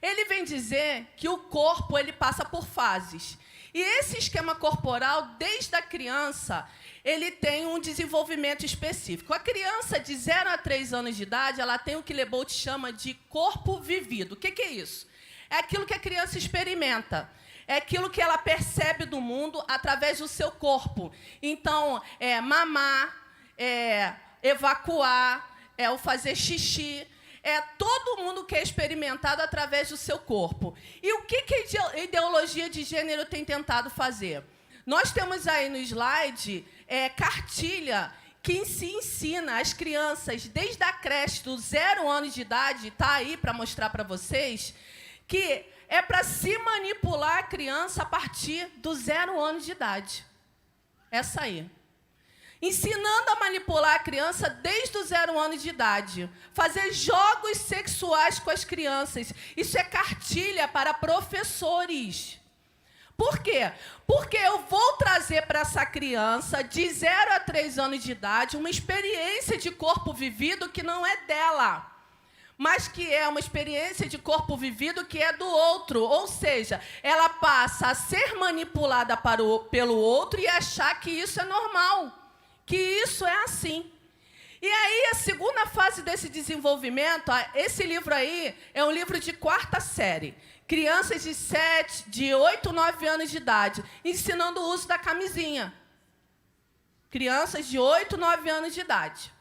Speaker 2: Ele vem dizer que o corpo ele passa por fases. E esse esquema corporal, desde a criança, ele tem um desenvolvimento específico. A criança de 0 a 3 anos de idade, ela tem o que Lebolt chama de corpo vivido. O que é isso? É aquilo que a criança experimenta. É aquilo que ela percebe do mundo através do seu corpo. Então, mamar, evacuar, o fazer xixi. Todo mundo que é experimentado através do seu corpo. E o que a ideologia de gênero tem tentado fazer? Nós temos aí no slide cartilha que se ensina às crianças, desde a creche, dos 0 anos de idade, está aí para mostrar para vocês, que é para se manipular a criança a partir dos 0 anos de idade. Essa aí. Ensinando a manipular a criança desde os 0 anos de idade. Fazer jogos sexuais com as crianças. Isso é cartilha para professores. Por quê? Porque eu vou trazer para essa criança, de 0 a 3 anos de idade, uma experiência de corpo vivido que não é dela, mas que é uma experiência de corpo vivido que é do outro. Ou seja, ela passa a ser manipulada pelo outro e achar que isso é normal, que isso é assim. E aí, a segunda fase desse desenvolvimento, esse livro aí é um livro de 4ª série. Crianças de 8, 9 anos de idade, ensinando o uso da camisinha. Crianças de 8, 9 anos de idade.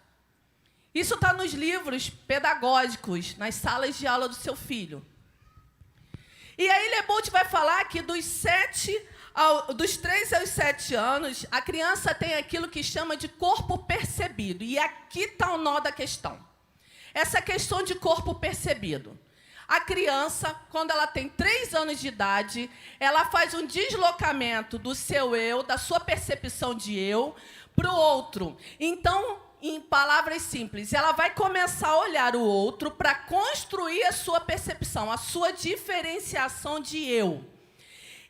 Speaker 2: Isso está nos livros pedagógicos, nas salas de aula do seu filho. E aí, Lebolt vai falar que dos 3 aos 7 anos, a criança tem aquilo que chama de corpo percebido. E aqui está o nó da questão. Essa questão de corpo percebido. A criança, quando ela tem 3 anos de idade, ela faz um deslocamento do seu eu, da sua percepção de eu, para o outro. Então, em palavras simples, ela vai começar a olhar o outro para construir a sua percepção, a sua diferenciação de eu.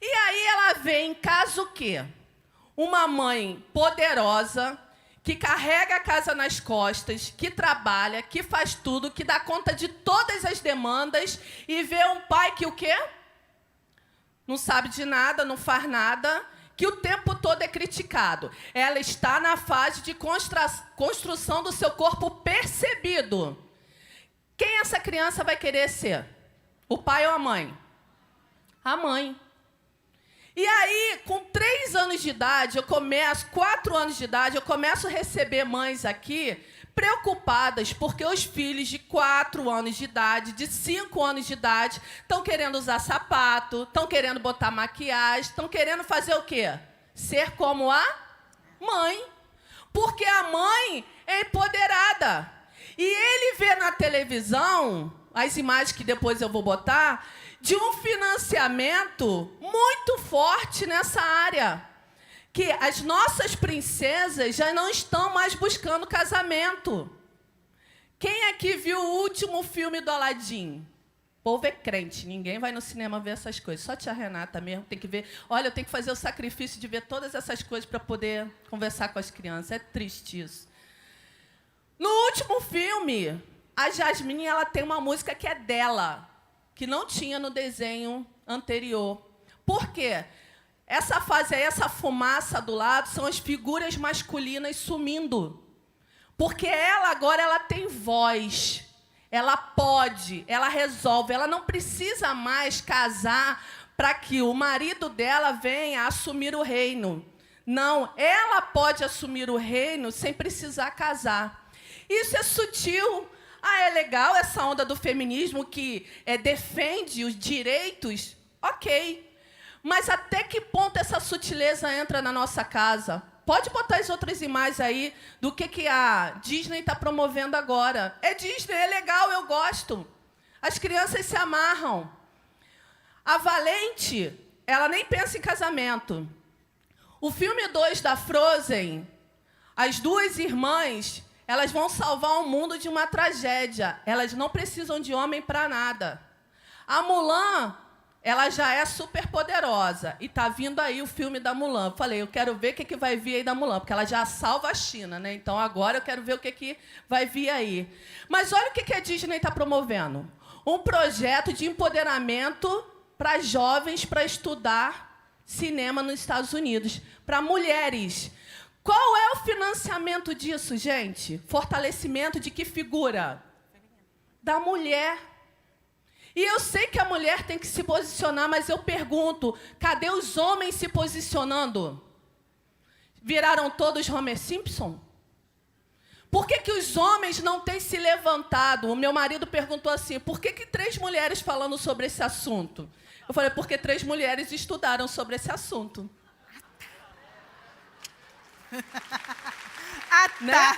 Speaker 2: E aí ela vê em casa o quê? Uma mãe poderosa, que carrega a casa nas costas, que trabalha, que faz tudo, que dá conta de todas as demandas, e vê um pai que o quê? Não sabe de nada, não faz nada, que o tempo todo é criticado. Ela está na fase de construção do seu corpo percebido. Quem essa criança vai querer ser? O pai ou a mãe? A mãe. E aí, com 3 anos de idade, 4 anos de idade, eu começo a receber mães aqui preocupadas porque os filhos de 4 anos de idade, de 5 anos de idade, estão querendo usar sapato, estão querendo botar maquiagem, estão querendo fazer o quê? Ser como a mãe. Porque a mãe é empoderada. E ele vê na televisão, as imagens que depois eu vou botar, de um financiamento muito forte nessa área. Que as nossas princesas já não estão mais buscando casamento. Quem aqui viu o último filme do Aladim? O povo é crente, ninguém vai no cinema ver essas coisas. Só a tia Renata mesmo tem que ver. Olha, eu tenho que fazer o sacrifício de ver todas essas coisas para poder conversar com as crianças. É triste isso. No último filme, a Jasmine ela tem uma música que é dela, que não tinha no desenho anterior. Por quê? Essa fase aí, essa fumaça do lado, são as figuras masculinas sumindo. Porque ela agora ela tem voz. Ela pode, ela resolve. Ela não precisa mais casar para que o marido dela venha assumir o reino. Não, ela pode assumir o reino sem precisar casar. Isso é sutil. Ah, é legal essa onda do feminismo que defende os direitos? Ok. Mas até que ponto essa sutileza entra na nossa casa? Pode botar as outras imagens aí do que a Disney está promovendo agora. É Disney, é legal, eu gosto. As crianças se amarram. A Valente, ela nem pensa em casamento. O filme 2 da Frozen, as duas irmãs, elas vão salvar o mundo de uma tragédia. Elas não precisam de homem para nada. A Mulan, ela já é super poderosa. E está vindo aí o filme da Mulan. Falei, eu quero ver o que vai vir aí da Mulan, porque ela já salva a China, né? Então, agora eu quero ver o que vai vir aí. Mas olha o que a Disney está promovendo. Um projeto de empoderamento para jovens para estudar cinema nos Estados Unidos. Para mulheres. Qual é o financiamento disso, gente? Fortalecimento de que figura? Da mulher. E eu sei que a mulher tem que se posicionar, mas eu pergunto, cadê os homens se posicionando? Viraram todos Homer Simpson? Por que os homens não têm se levantado? O meu marido perguntou assim, por que 3 mulheres falando sobre esse assunto? Eu falei, porque 3 mulheres estudaram sobre esse assunto.
Speaker 1: Ah, tá.
Speaker 2: Né?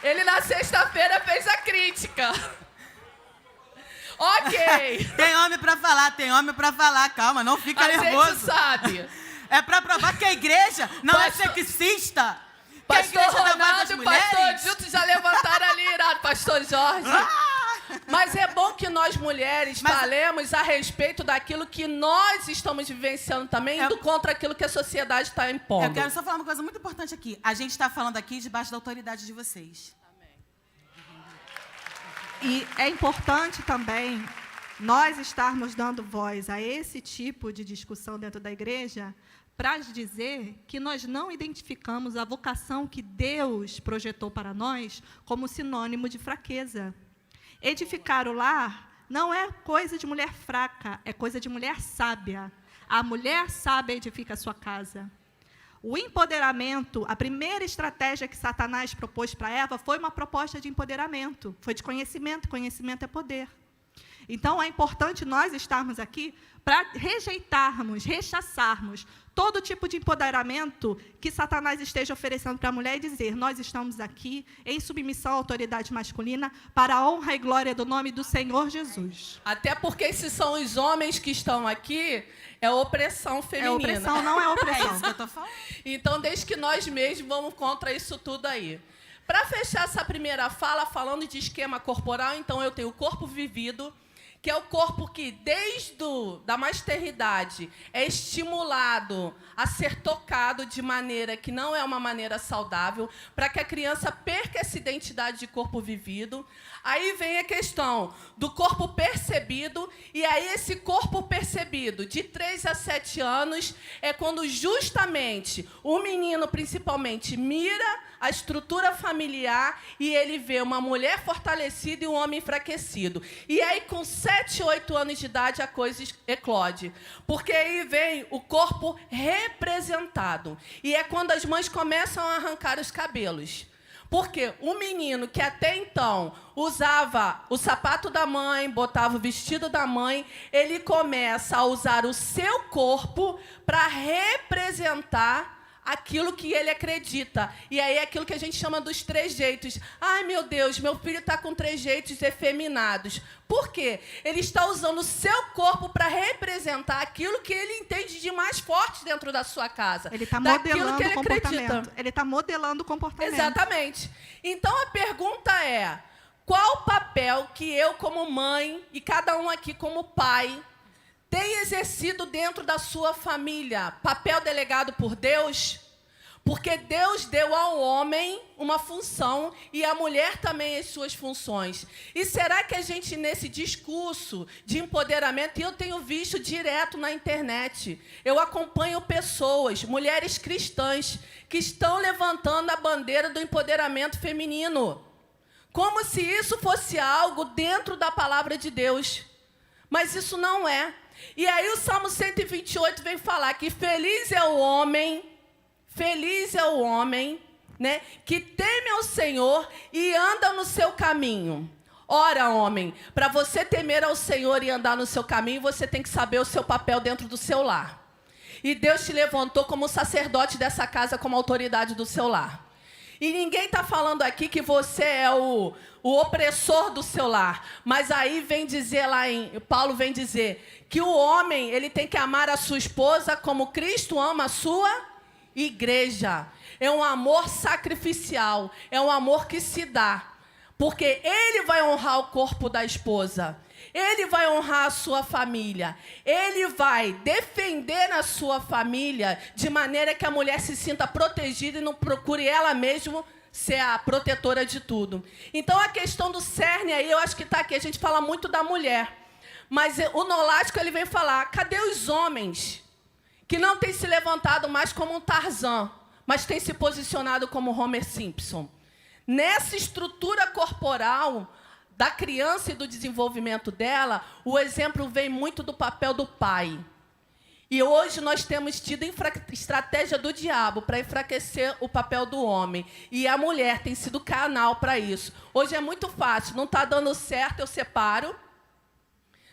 Speaker 2: Ele, na sexta-feira, fez a crítica. Ok.
Speaker 1: Tem homem pra falar, calma, não fica nervoso.
Speaker 2: A gente sabe.
Speaker 1: É pra provar que a igreja não é sexista.
Speaker 2: Pastor Ronaldo e o pastor Dilton já levantaram ali, irado, pastor Jorge. Mas é bom que nós, mulheres, falemos a respeito daquilo que nós estamos vivenciando também, indo contra aquilo que a sociedade está impondo.
Speaker 1: Eu quero só falar uma coisa muito importante aqui. A gente está falando aqui debaixo da autoridade de vocês.
Speaker 3: E é importante também nós estarmos dando voz a esse tipo de discussão dentro da igreja para dizer que nós não identificamos a vocação que Deus projetou para nós como sinônimo de fraqueza. Edificar o lar não é coisa de mulher fraca, é coisa de mulher sábia. A mulher sábia edifica a sua casa. O empoderamento, a primeira estratégia que Satanás propôs para Eva foi uma proposta de empoderamento, foi de conhecimento, conhecimento é poder. Então, é importante nós estarmos aqui para rejeitarmos, rechaçarmos todo tipo de empoderamento que Satanás esteja oferecendo para a mulher e dizer, nós estamos aqui em submissão à autoridade masculina para a honra e glória do nome do Senhor Jesus.
Speaker 2: Até porque se são os homens que estão aqui, é opressão feminina.
Speaker 3: É opressão, não é opressão.
Speaker 1: É isso que eu estou falando.
Speaker 2: Então, desde que nós mesmos vamos contra isso tudo aí. Para fechar essa primeira fala, falando de esquema corporal, então eu tenho o corpo vivido, que é o corpo que, desde da maternidade, é estimulado a ser tocado de maneira que não é uma maneira saudável, para que a criança perca essa identidade de corpo vivido. Aí vem a questão do corpo percebido, e aí esse corpo percebido, de 3 a 7 anos, é quando justamente o menino, principalmente, mira a estrutura familiar e ele vê uma mulher fortalecida e um homem enfraquecido. E aí, com 7, 8 anos de idade, a coisa eclode. Porque aí vem o corpo representado. E é quando as mães começam a arrancar os cabelos. Porque o menino que até então usava o sapato da mãe, botava o vestido da mãe, ele começa a usar o seu corpo para representar aquilo que ele acredita. E aí é aquilo que a gente chama dos trejeitos. Ai, meu Deus, meu filho está com trejeitos efeminados. Por quê? Ele está usando o seu corpo para representar aquilo que ele entende de mais forte dentro da sua casa.
Speaker 3: Ele está
Speaker 2: daquilo
Speaker 3: modelando
Speaker 2: que ele
Speaker 3: o comportamento.
Speaker 2: acredita.
Speaker 3: Ele está modelando o comportamento.
Speaker 2: Exatamente. Então, a pergunta é, qual o papel que eu, como mãe, e cada um aqui como pai, tem exercido dentro da sua família? Papel delegado por Deus? Porque Deus deu ao homem uma função e à mulher também as suas funções. E será que a gente, nesse discurso de empoderamento, e eu tenho visto direto na internet, eu acompanho pessoas, mulheres cristãs, que estão levantando a bandeira do empoderamento feminino, como se isso fosse algo dentro da palavra de Deus. Mas isso não é. E aí o Salmo 128 vem falar que feliz é o homem, né, que teme ao Senhor e anda no seu caminho. Ora, homem, para você temer ao Senhor e andar no seu caminho, você tem que saber o seu papel dentro do seu lar. E Deus te levantou como sacerdote dessa casa, como autoridade do seu lar. E ninguém está falando aqui que você é o opressor do seu lar. Mas aí vem dizer Paulo vem dizer que o homem ele tem que amar a sua esposa como Cristo ama a sua igreja. É um amor sacrificial, é um amor que se dá. Porque ele vai honrar o corpo da esposa. Ele vai honrar a sua família. Ele vai defender a sua família de maneira que a mulher se sinta protegida e não procure ela mesma ser a protetora de tudo. Então, a questão do cerne aí, eu acho que está aqui. A gente fala muito da mulher. Mas o nolático, ele vem falar, cadê os homens que não têm se levantado mais como um Tarzan, mas têm se posicionado como Homer Simpson? Nessa estrutura corporal da criança e do desenvolvimento dela, o exemplo vem muito do papel do pai. E hoje nós temos tido estratégia do diabo para enfraquecer o papel do homem. E a mulher tem sido canal para isso. Hoje é muito fácil, não está dando certo, eu separo.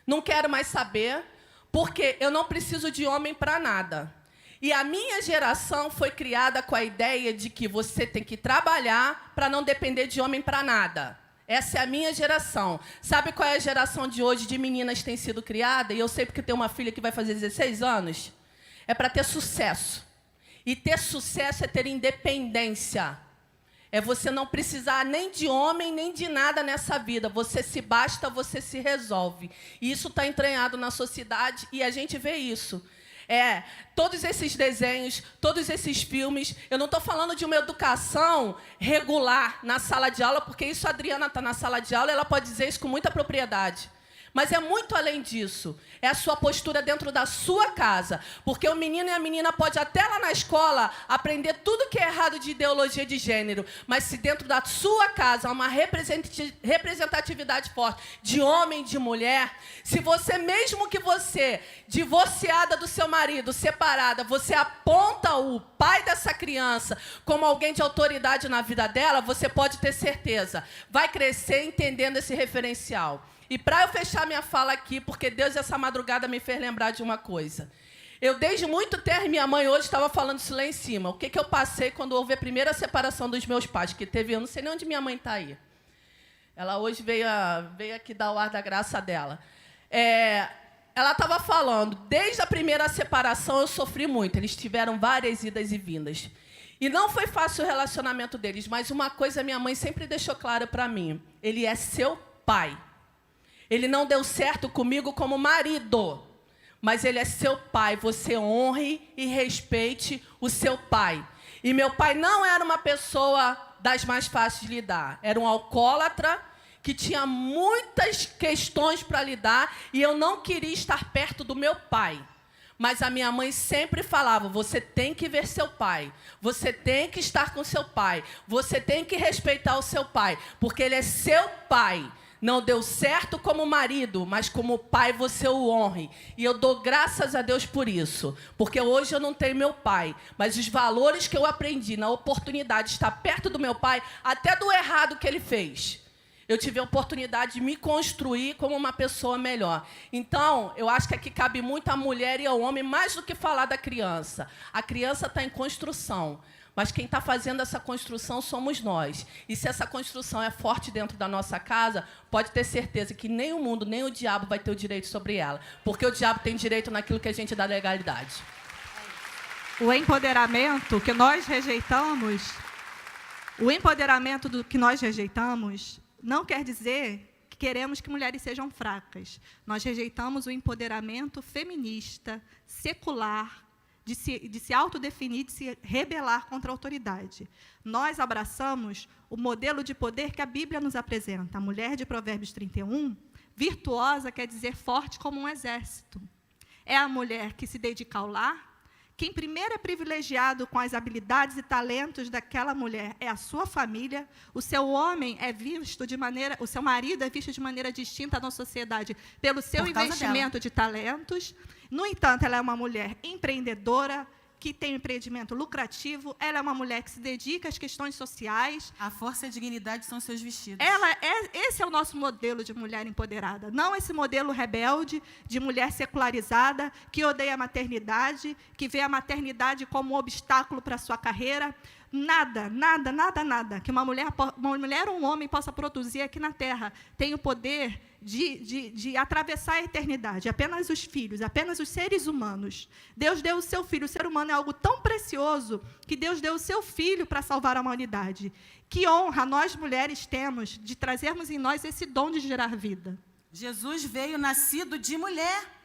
Speaker 2: Não quero mais saber, porque eu não preciso de homem para nada. E a minha geração foi criada com a ideia de que você tem que trabalhar para não depender de homem para nada. Essa é a minha geração. Sabe qual é a geração de hoje de meninas que tem sido criada? E eu sei porque tenho uma filha que vai fazer 16 anos. É para ter sucesso. E ter sucesso é ter independência. É você não precisar nem de homem, nem de nada nessa vida. Você se basta, você se resolve. E isso está entranhado na sociedade e a gente vê isso. Todos esses desenhos, todos esses filmes, eu não estou falando de uma educação regular na sala de aula, porque isso a Adriana está na sala de aula, ela pode dizer isso com muita propriedade. Mas é muito além disso. É a sua postura dentro da sua casa. Porque o menino e a menina podem até lá na escola aprender tudo que é errado de ideologia de gênero. Mas se dentro da sua casa há uma representatividade forte de homem e de mulher, se você, mesmo que você, divorciada do seu marido, separada, você aponta o pai dessa criança como alguém de autoridade na vida dela, você pode ter certeza. Vai crescer entendendo esse referencial. E para eu fechar minha fala aqui, porque Deus essa madrugada me fez lembrar de uma coisa. Eu, desde muito tempo, minha mãe hoje estava falando isso lá em cima. O que eu passei quando houve a primeira separação dos meus pais? Que teve, eu não sei nem onde minha mãe está aí. Ela hoje veio aqui dar o ar da graça dela. Ela estava falando, desde a primeira separação eu sofri muito. Eles tiveram várias idas e vindas. E não foi fácil o relacionamento deles, mas uma coisa minha mãe sempre deixou clara para mim. Ele é seu pai. Ele não deu certo comigo como marido, mas ele é seu pai. Você honre e respeite o seu pai. E meu pai não era uma pessoa das mais fáceis de lidar. Era um alcoólatra que tinha muitas questões para lidar e eu não queria estar perto do meu pai. Mas a minha mãe sempre falava, você tem que ver seu pai, você tem que estar com seu pai, você tem que respeitar o seu pai, porque ele é seu pai. Não deu certo como marido, mas como pai você o honre. E eu dou graças a Deus por isso. Porque hoje eu não tenho meu pai. Mas os valores que eu aprendi na oportunidade de estar perto do meu pai, até do errado que ele fez. eu tive a oportunidade de me construir como uma pessoa melhor. Então, eu acho que aqui cabe muito a mulher e ao homem, mais do que falar da criança. A criança está em construção, mas quem está fazendo essa construção somos nós. E se essa construção é forte dentro da nossa casa, pode ter certeza que nem o mundo, nem o diabo vai ter o direito sobre ela, porque o diabo tem direito naquilo que a gente dá legalidade.
Speaker 3: O empoderamento que nós rejeitamos, não quer dizer que queremos que mulheres sejam fracas. Nós rejeitamos o empoderamento feminista, secular, de se autodefinir, de se rebelar contra a autoridade. Nós abraçamos o modelo de poder que a Bíblia nos apresenta. A mulher de Provérbios 31, virtuosa quer dizer forte como um exército. É a mulher que se dedica ao lar. Quem primeiro é privilegiado com as habilidades e talentos daquela mulher é a sua família. O seu homem é visto de maneira, o seu marido é visto de maneira distinta na sociedade pelo seu investimento de talentos. No entanto, ela é uma mulher empreendedora, que tem um empreendimento lucrativo, ela é uma mulher que se dedica às questões sociais.
Speaker 1: A força e a dignidade são seus vestidos.
Speaker 3: Esse é o nosso modelo de mulher empoderada, não esse modelo rebelde de mulher secularizada, que odeia a maternidade, que vê a maternidade como um obstáculo para a sua carreira. Nada que uma mulher ou um homem possa produzir aqui na Terra tem o poder de atravessar a eternidade. Apenas os filhos, apenas os seres humanos. Deus deu o seu filho. O ser humano é algo tão precioso que Deus deu o seu filho para salvar a humanidade. Que honra nós, mulheres, temos de trazermos em nós esse dom de gerar vida.
Speaker 1: Jesus veio nascido de mulher.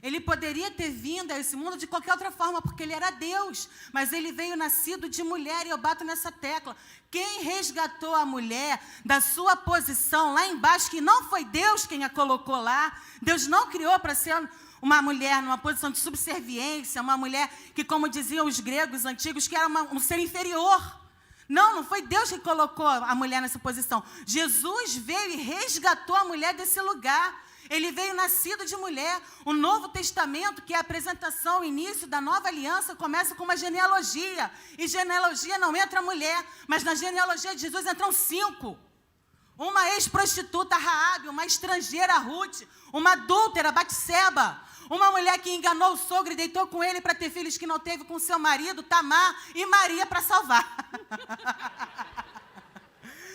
Speaker 1: Ele poderia ter vindo a esse mundo de qualquer outra forma, porque ele era Deus. Mas ele veio nascido de mulher, e eu bato nessa tecla. Quem resgatou a mulher da sua posição lá embaixo, que não foi Deus quem a colocou lá, Deus não criou para ser uma mulher numa posição de subserviência, uma mulher que, como diziam os gregos antigos, que era um ser inferior. Não foi Deus que colocou a mulher nessa posição. Jesus veio e resgatou a mulher desse lugar. Ele veio nascido de mulher. O Novo Testamento, que é a apresentação, o início da nova aliança, começa com uma genealogia. E genealogia não entra mulher, mas na genealogia de Jesus entram 5. Uma ex-prostituta, Raabe, uma estrangeira, Ruth, uma adúltera, Batseba, uma mulher que enganou o sogro e deitou com ele para ter filhos que não teve com seu marido, Tamar, e Maria para salvar.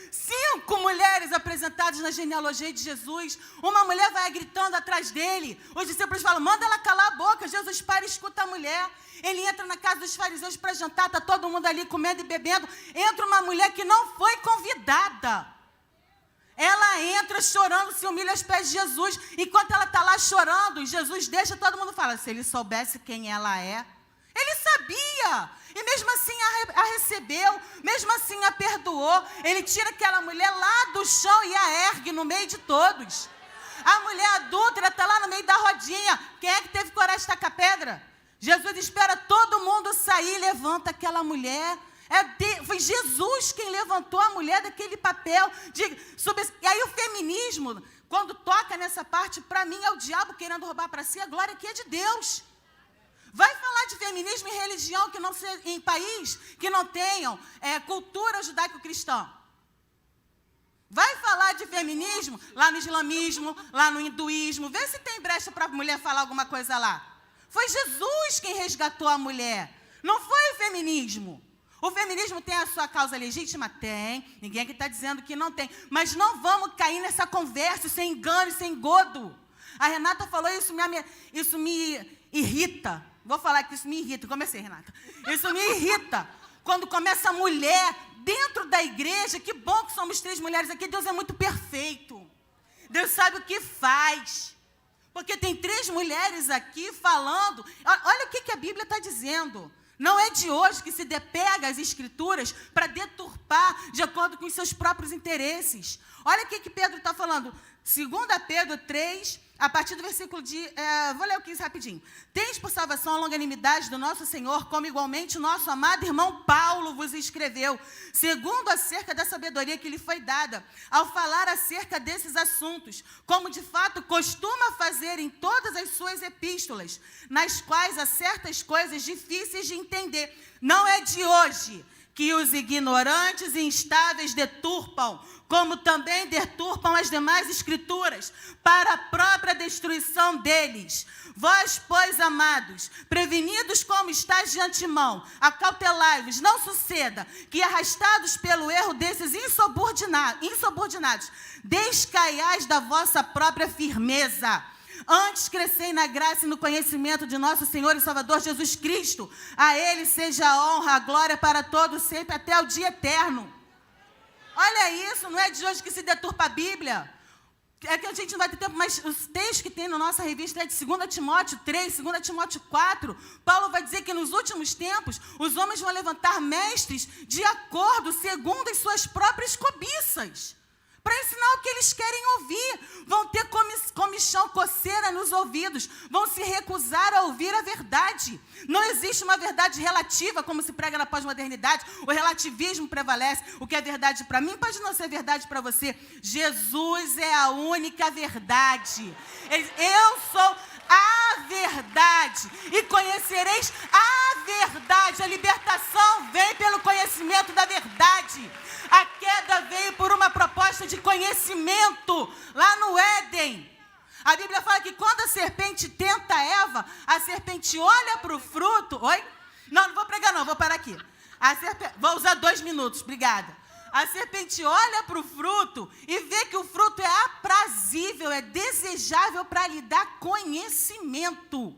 Speaker 1: 5 mulheres apresentadas na genealogia de Jesus. Uma mulher vai gritando atrás dele. Os discípulos falam, manda ela calar a boca. Jesus para e escuta a mulher. Ele entra na casa dos fariseus para jantar. Está todo mundo ali comendo e bebendo. Entra uma mulher que não foi convidada. Ela entra chorando, se humilha aos pés de Jesus. Enquanto ela está lá chorando, Jesus deixa, todo mundo fala, se ele soubesse quem ela é. Ele sabia, e mesmo assim a recebeu, mesmo assim a perdoou. Ele tira aquela mulher lá do chão e a ergue no meio de todos. A mulher adúltera está lá no meio da rodinha. Quem é que teve coragem de tacar pedra? Jesus espera todo mundo sair e levanta aquela mulher. Foi Jesus quem levantou a mulher daquele papel. E aí o feminismo, quando toca nessa parte, para mim é o diabo querendo roubar para si a glória que é de Deus. Vai falar de feminismo em religião que não em país que não tenham cultura judaico-cristã. Vai falar de feminismo lá no islamismo, lá no hinduísmo. Vê se tem brecha para a mulher falar alguma coisa lá. Foi Jesus quem resgatou a mulher. Não foi o feminismo. O feminismo tem a sua causa legítima? Tem. Ninguém aqui está dizendo que não tem. Mas não vamos cair nessa conversa sem engano e sem engodo. A Renata falou isso me irrita. Vou falar que isso me irrita. Comecei, Renata. Isso me irrita. Quando começa a mulher dentro da igreja, que bom que somos 3 mulheres aqui, Deus é muito perfeito. Deus sabe o que faz. Porque tem 3 mulheres aqui falando. Olha o que a Bíblia está dizendo. Não é de hoje que se depega as escrituras para deturpar de acordo com os seus próprios interesses. Olha o que Pedro está falando. 2 Pedro 3, a partir do versículo vou ler o 15 rapidinho. Tens por salvação a longanimidade do nosso Senhor, como igualmente o nosso amado irmão Paulo vos escreveu, segundo acerca da sabedoria que lhe foi dada, ao falar acerca desses assuntos, como de fato costuma fazer em todas as suas epístolas, nas quais há certas coisas difíceis de entender. Não é de hoje que os ignorantes e instáveis deturpam, como também deturpam as demais escrituras, para a própria destruição deles. Vós, pois, amados, prevenidos como estáis de antemão, acautelai-vos, não suceda que, arrastados pelo erro desses insubordinados, descaiais da vossa própria firmeza. Antes crescei na graça e no conhecimento de nosso Senhor e Salvador Jesus Cristo. A Ele seja a honra, a glória para todos sempre, até o dia eterno. Olha isso, não é de hoje que se deturpa a Bíblia. É que a gente não vai ter tempo, mas os textos que tem na nossa revista é de 2 Timóteo 3, 2 Timóteo 4. Paulo vai dizer que nos últimos tempos, os homens vão levantar mestres de acordo, segundo as suas próprias cobiças, para ensinar o que eles querem ouvir. Vão ter comichão, coceira nos ouvidos, vão se recusar a ouvir a verdade. Não existe uma verdade relativa, como se prega na pós-modernidade. O relativismo prevalece. O que é verdade para mim pode não ser verdade para você. Jesus é a única verdade. Eu sou a verdade, e conhecereis a verdade. A libertação vem pelo conhecimento da verdade. A queda veio por uma proposta de conhecimento lá no Éden. A Bíblia fala que quando a serpente tenta Eva, a serpente olha para o fruto. Oi? Não vou pregar não, vou parar aqui. Vou usar 2 minutos, obrigada. A serpente olha para o fruto e vê que o fruto é aprazível, é desejável para lhe dar conhecimento.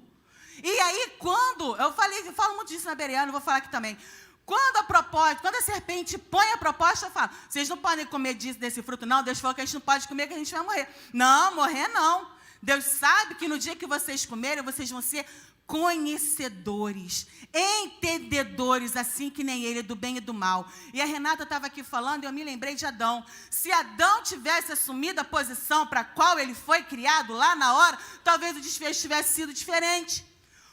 Speaker 1: E aí, quando... Eu falo muito disso na Bereana, vou falar aqui também. Quando a serpente põe a proposta, fala, vocês não podem comer desse fruto, não. Deus falou que a gente não pode comer, que a gente vai morrer. Não, morrer não. Deus sabe que no dia que vocês comerem, vocês vão ser conhecedores, entendedores, assim que nem ele, do bem e do mal. E a Renata estava aqui falando, e eu me lembrei de Adão. Se Adão tivesse assumido a posição para a qual ele foi criado lá na hora, talvez o desfecho tivesse sido diferente.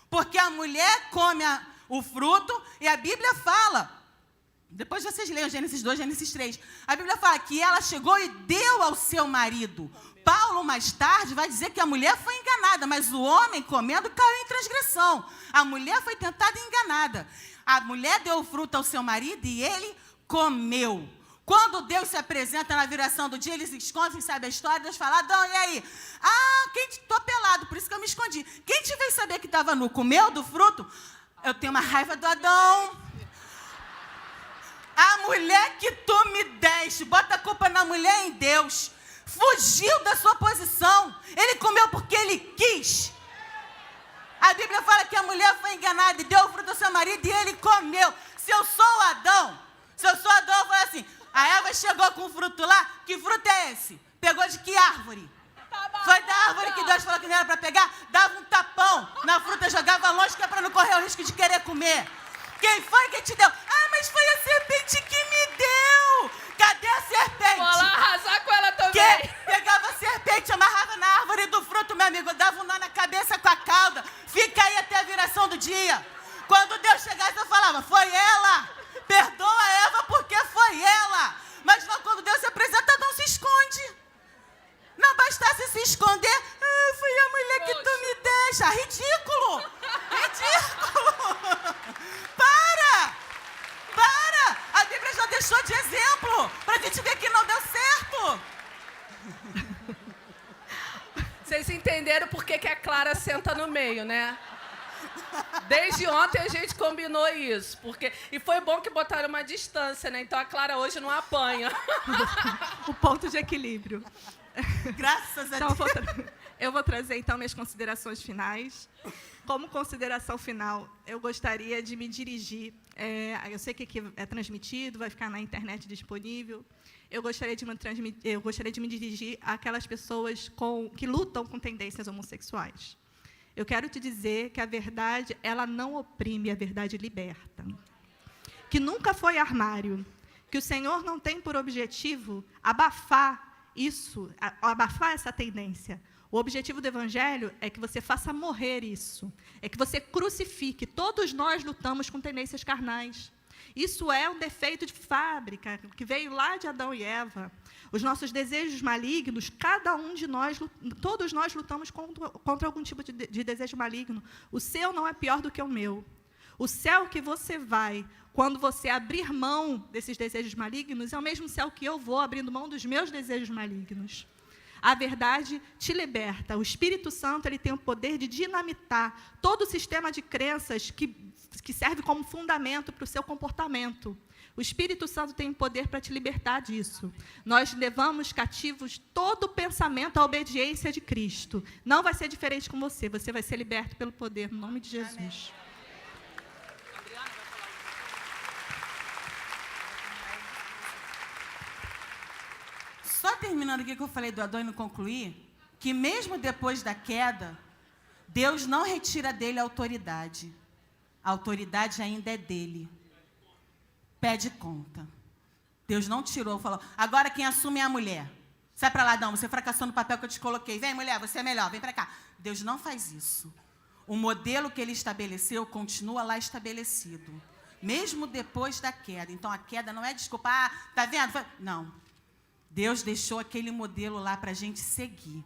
Speaker 1: Porque a mulher come o fruto, e a Bíblia fala, depois vocês leiam Gênesis 2, Gênesis 3, a Bíblia fala que ela chegou e deu ao seu marido. Paulo, mais tarde, vai dizer que a mulher foi enganada, mas o homem, comendo, caiu em transgressão. A mulher foi tentada e enganada. A mulher deu o fruto ao seu marido e ele comeu. Quando Deus se apresenta na viração do dia, eles escondem, sabe a história? Deus fala, Adão, e aí? Estou pelado, por isso que eu me escondi. Quem te veio saber que estava nu? Comeu do fruto? Eu tenho uma raiva do Adão. A mulher que tu me deste, bota a culpa na mulher e em Deus. Fugiu da sua posição. Ele comeu porque ele quis. A Bíblia fala que a mulher foi enganada e deu o fruto ao seu marido e ele comeu. Se eu sou Adão, eu falo assim, a Eva chegou com o fruto lá, que fruto é esse? Pegou de que árvore? Foi da árvore que Deus falou que não era para pegar? Dava um tapão na fruta, jogava longe, que é para não correr o risco de querer comer. Quem foi que te deu? Mas foi a serpente que me deu. Cadê a serpente?
Speaker 2: Vou lá arrasar com ela também.
Speaker 1: Que pegava a serpente, amarrava na árvore do fruto, meu amigo, dava um nó na cabeça com a cauda. Fica aí até a viração do dia. Quando Deus chegasse, eu falava, foi ela. Perdoa Eva porque foi ela. Mas não, quando Deus se apresenta, não se esconde. Não bastasse se esconder, foi a mulher que tu me deixa. Ridículo! Ridículo! Para! A Bíblia já deixou de exemplo, para a gente ver que não deu certo.
Speaker 2: Vocês entenderam por que a Clara senta no meio, né? Desde ontem a gente combinou isso. E foi bom que botaram uma distância, né? Então a Clara hoje não apanha.
Speaker 3: O ponto de equilíbrio.
Speaker 1: Graças a
Speaker 3: Então,
Speaker 1: Deus.
Speaker 3: eu vou trazer, então, minhas considerações finais. Como consideração final, eu gostaria de me dirigir... eu sei que aqui é transmitido, vai ficar na internet disponível. Eu gostaria de me dirigir àquelas pessoas que lutam com tendências homossexuais. Eu quero te dizer que a verdade, ela não oprime, a verdade liberta. Que nunca foi armário. Que o Senhor não tem por objetivo abafar essa tendência. O objetivo do Evangelho é que você faça morrer isso. É que você crucifique. Todos nós lutamos com tendências carnais. Isso é um defeito de fábrica, que veio lá de Adão e Eva. Os nossos desejos malignos, cada um de nós, todos nós lutamos contra algum tipo de desejo maligno. O seu não é pior do que o meu. O céu que você vai, quando você abrir mão desses desejos malignos, é o mesmo céu que eu vou abrindo mão dos meus desejos malignos. A verdade te liberta. O Espírito Santo, ele tem o poder de dinamitar todo o sistema de crenças que serve como fundamento para o seu comportamento. O Espírito Santo tem o poder para te libertar disso. Nós levamos cativos todo o pensamento à obediência de Cristo. Não vai ser diferente com você. Você vai ser liberto pelo poder, no nome de Jesus.
Speaker 1: Só terminando aqui que eu falei do Adão e não concluir, que mesmo depois da queda, Deus não retira dele a autoridade. A autoridade ainda é dele. Pede conta. Deus não tirou, falou, agora quem assume é a mulher. Sai para lá, Adão, você fracassou no papel que eu te coloquei. Vem, mulher, você é melhor, vem para cá. Deus não faz isso. O modelo que ele estabeleceu continua lá estabelecido. Mesmo depois da queda. Então, a queda não é desculpa, tá vendo? Não. Deus deixou aquele modelo lá para a gente seguir.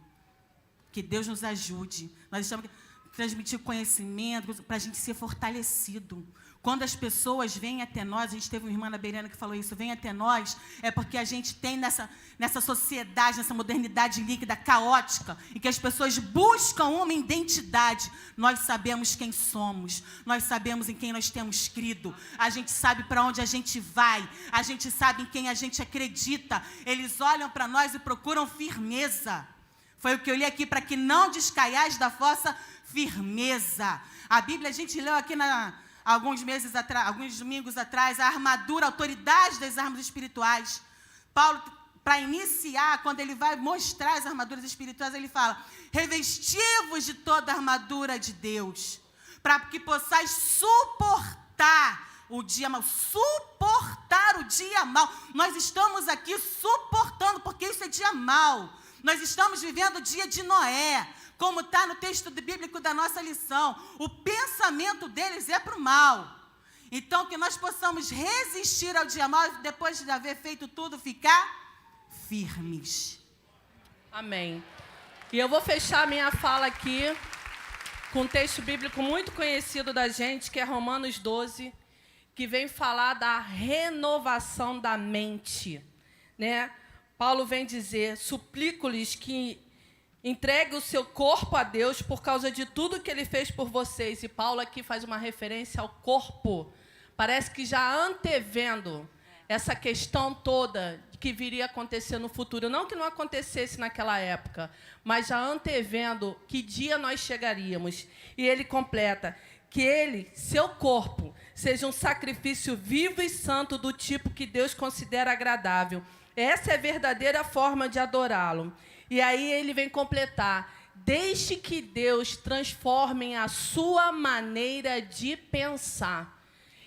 Speaker 1: Que Deus nos ajude. Nós estamos transmitir conhecimento para a gente ser fortalecido. Quando as pessoas vêm até nós, a gente teve uma irmã na Beirana que falou isso, vem até nós, é porque a gente tem nessa sociedade, nessa modernidade líquida, caótica, em que as pessoas buscam uma identidade. Nós sabemos quem somos, nós sabemos em quem nós temos crido, a gente sabe para onde a gente vai, a gente sabe em quem a gente acredita. Eles olham para nós e procuram firmeza. Foi o que eu li aqui, para que não descaiais da vossa firmeza. A Bíblia, a gente leu aqui alguns meses atrás, alguns domingos atrás, a armadura, a autoridade das armas espirituais. Paulo, para iniciar, quando ele vai mostrar as armaduras espirituais, ele fala, revesti-vos de toda a armadura de Deus, para que possais suportar o dia mau. Suportar o dia mau. Nós estamos aqui suportando, porque isso é dia mau. Nós estamos vivendo o dia de Noé, como está no texto bíblico da nossa lição. O pensamento deles é para o mal. Então, que nós possamos resistir ao dia mau e, depois de haver feito tudo, ficar firmes.
Speaker 2: Amém. E eu vou fechar minha fala aqui com um texto bíblico muito conhecido da gente, que é Romanos 12, que vem falar da renovação da mente, né? Paulo vem dizer, suplico-lhes que entregue o seu corpo a Deus por causa de tudo que ele fez por vocês. E Paulo aqui faz uma referência ao corpo. Parece que já antevendo essa questão toda que viria a acontecer no futuro. Não que não acontecesse naquela época, mas já antevendo que dia nós chegaríamos. E ele completa que ele, seu corpo, seja um sacrifício vivo e santo do tipo que Deus considera agradável. Essa é a verdadeira forma de adorá-lo. E aí ele vem completar, deixe que Deus transforme a sua maneira de pensar.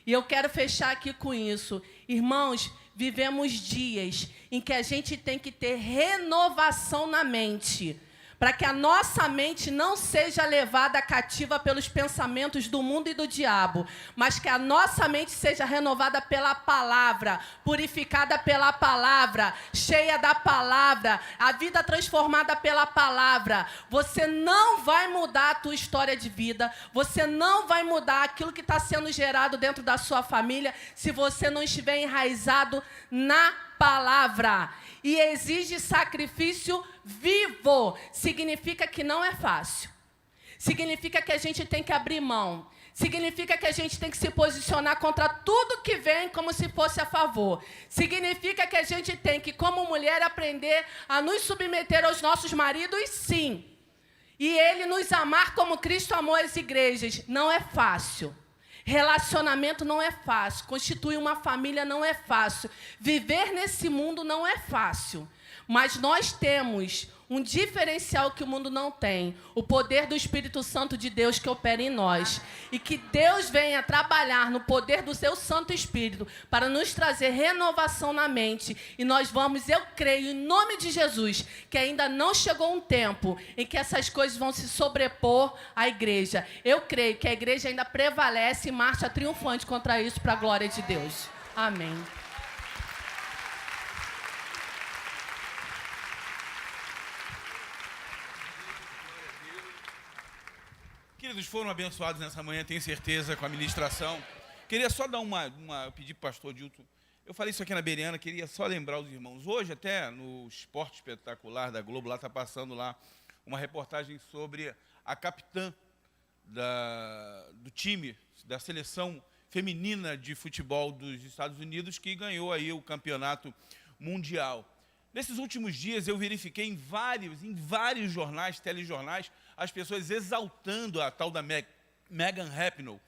Speaker 2: E eu quero fechar aqui com isso. Irmãos, vivemos dias em que a gente tem que ter renovação na mente, para que a nossa mente não seja levada cativa pelos pensamentos do mundo e do diabo, mas que a nossa mente seja renovada pela palavra, purificada pela palavra, cheia da palavra, a vida transformada pela palavra. Você não vai mudar a tua história de vida, você não vai mudar aquilo que está sendo gerado dentro da sua família, se você não estiver enraizado na palavra. E exige sacrifício vivo. Significa que não é fácil. Significa que a gente tem que abrir mão. Significa que a gente tem que se posicionar contra tudo que vem como se fosse a favor. Significa que a gente tem que, como mulher, aprender a nos submeter aos nossos maridos, sim. E ele nos amar como Cristo amou as igrejas. Não é fácil. Relacionamento não é fácil, constituir uma família não é fácil, viver nesse mundo não é fácil, mas nós temos um diferencial que o mundo não tem, o poder do Espírito Santo de Deus que opera em nós, e que Deus venha trabalhar no poder do seu Santo Espírito para nos trazer renovação na mente, e nós vamos, eu creio, em nome de Jesus, que ainda não chegou um tempo em que essas coisas vão se sobrepor à igreja. Eu creio que a igreja ainda prevalece e marcha triunfante contra isso para a glória de Deus. Amém.
Speaker 4: Queridos, queridos, foram abençoados nessa manhã, tenho certeza, com a ministração. Queria só dar eu pedi para o pastor Dilton, eu falei isso aqui na Bereana, queria só lembrar os irmãos. Hoje, até no Esporte Espetacular da Globo, lá está passando lá uma reportagem sobre a capitã do time, da seleção feminina de futebol dos Estados Unidos, que ganhou aí o campeonato mundial. Nesses últimos dias, eu verifiquei em vários jornais, telejornais, as pessoas exaltando a tal da Meghan Rapinoe,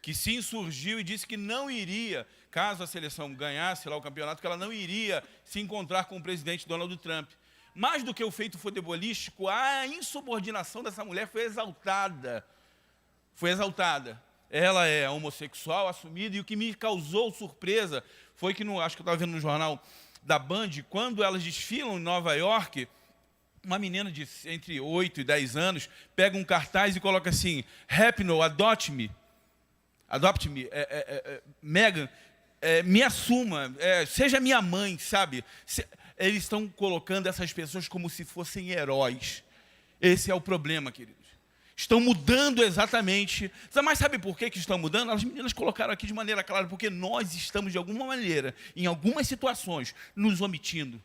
Speaker 4: que se insurgiu e disse que não iria, caso a seleção ganhasse lá o campeonato, que ela não iria se encontrar com o presidente Donald Trump. Mais do que o feito futebolístico, a insubordinação dessa mulher foi exaltada. Foi exaltada. Ela é homossexual, assumida, e o que me causou surpresa foi que, acho que eu estava vendo no jornal da Band, quando elas desfilam em Nova York, uma menina de entre 8 e 10 anos pega um cartaz e coloca assim: Rapinoe, adopt-me, Meghan, me assuma, seja minha mãe, sabe? Eles estão colocando essas pessoas como se fossem heróis. Esse é o problema, queridos. Estão mudando exatamente. Mas sabe por que estão mudando? As meninas colocaram aqui de maneira clara, porque nós estamos, de alguma maneira, em algumas situações, nos omitindo.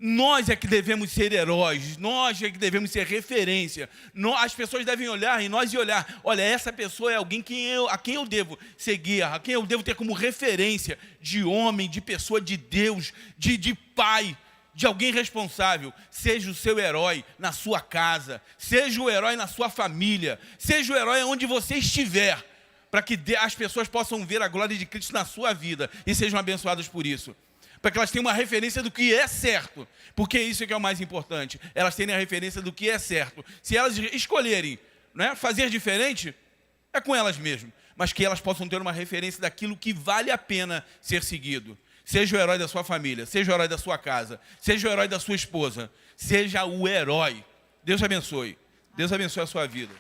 Speaker 4: Nós é que devemos ser heróis, nós é que devemos ser referência. As pessoas devem olhar e nós olhar. Olha, essa pessoa é alguém a quem eu devo seguir, a quem eu devo ter como referência de homem, de pessoa de Deus, de pai, de alguém responsável. Seja o seu herói na sua casa, seja o herói na sua família, seja o herói onde você estiver, para que as pessoas possam ver a glória de Cristo na sua vida e sejam abençoadas por isso. Para que elas tenham uma referência do que é certo, porque isso é que é o mais importante, elas terem a referência do que é certo. Se elas escolherem, né, fazer diferente, é com elas mesmas, mas que elas possam ter uma referência daquilo que vale a pena ser seguido. Seja o herói da sua família, seja o herói da sua casa, seja o herói da sua esposa, seja o herói. Deus abençoe. Deus abençoe a sua vida.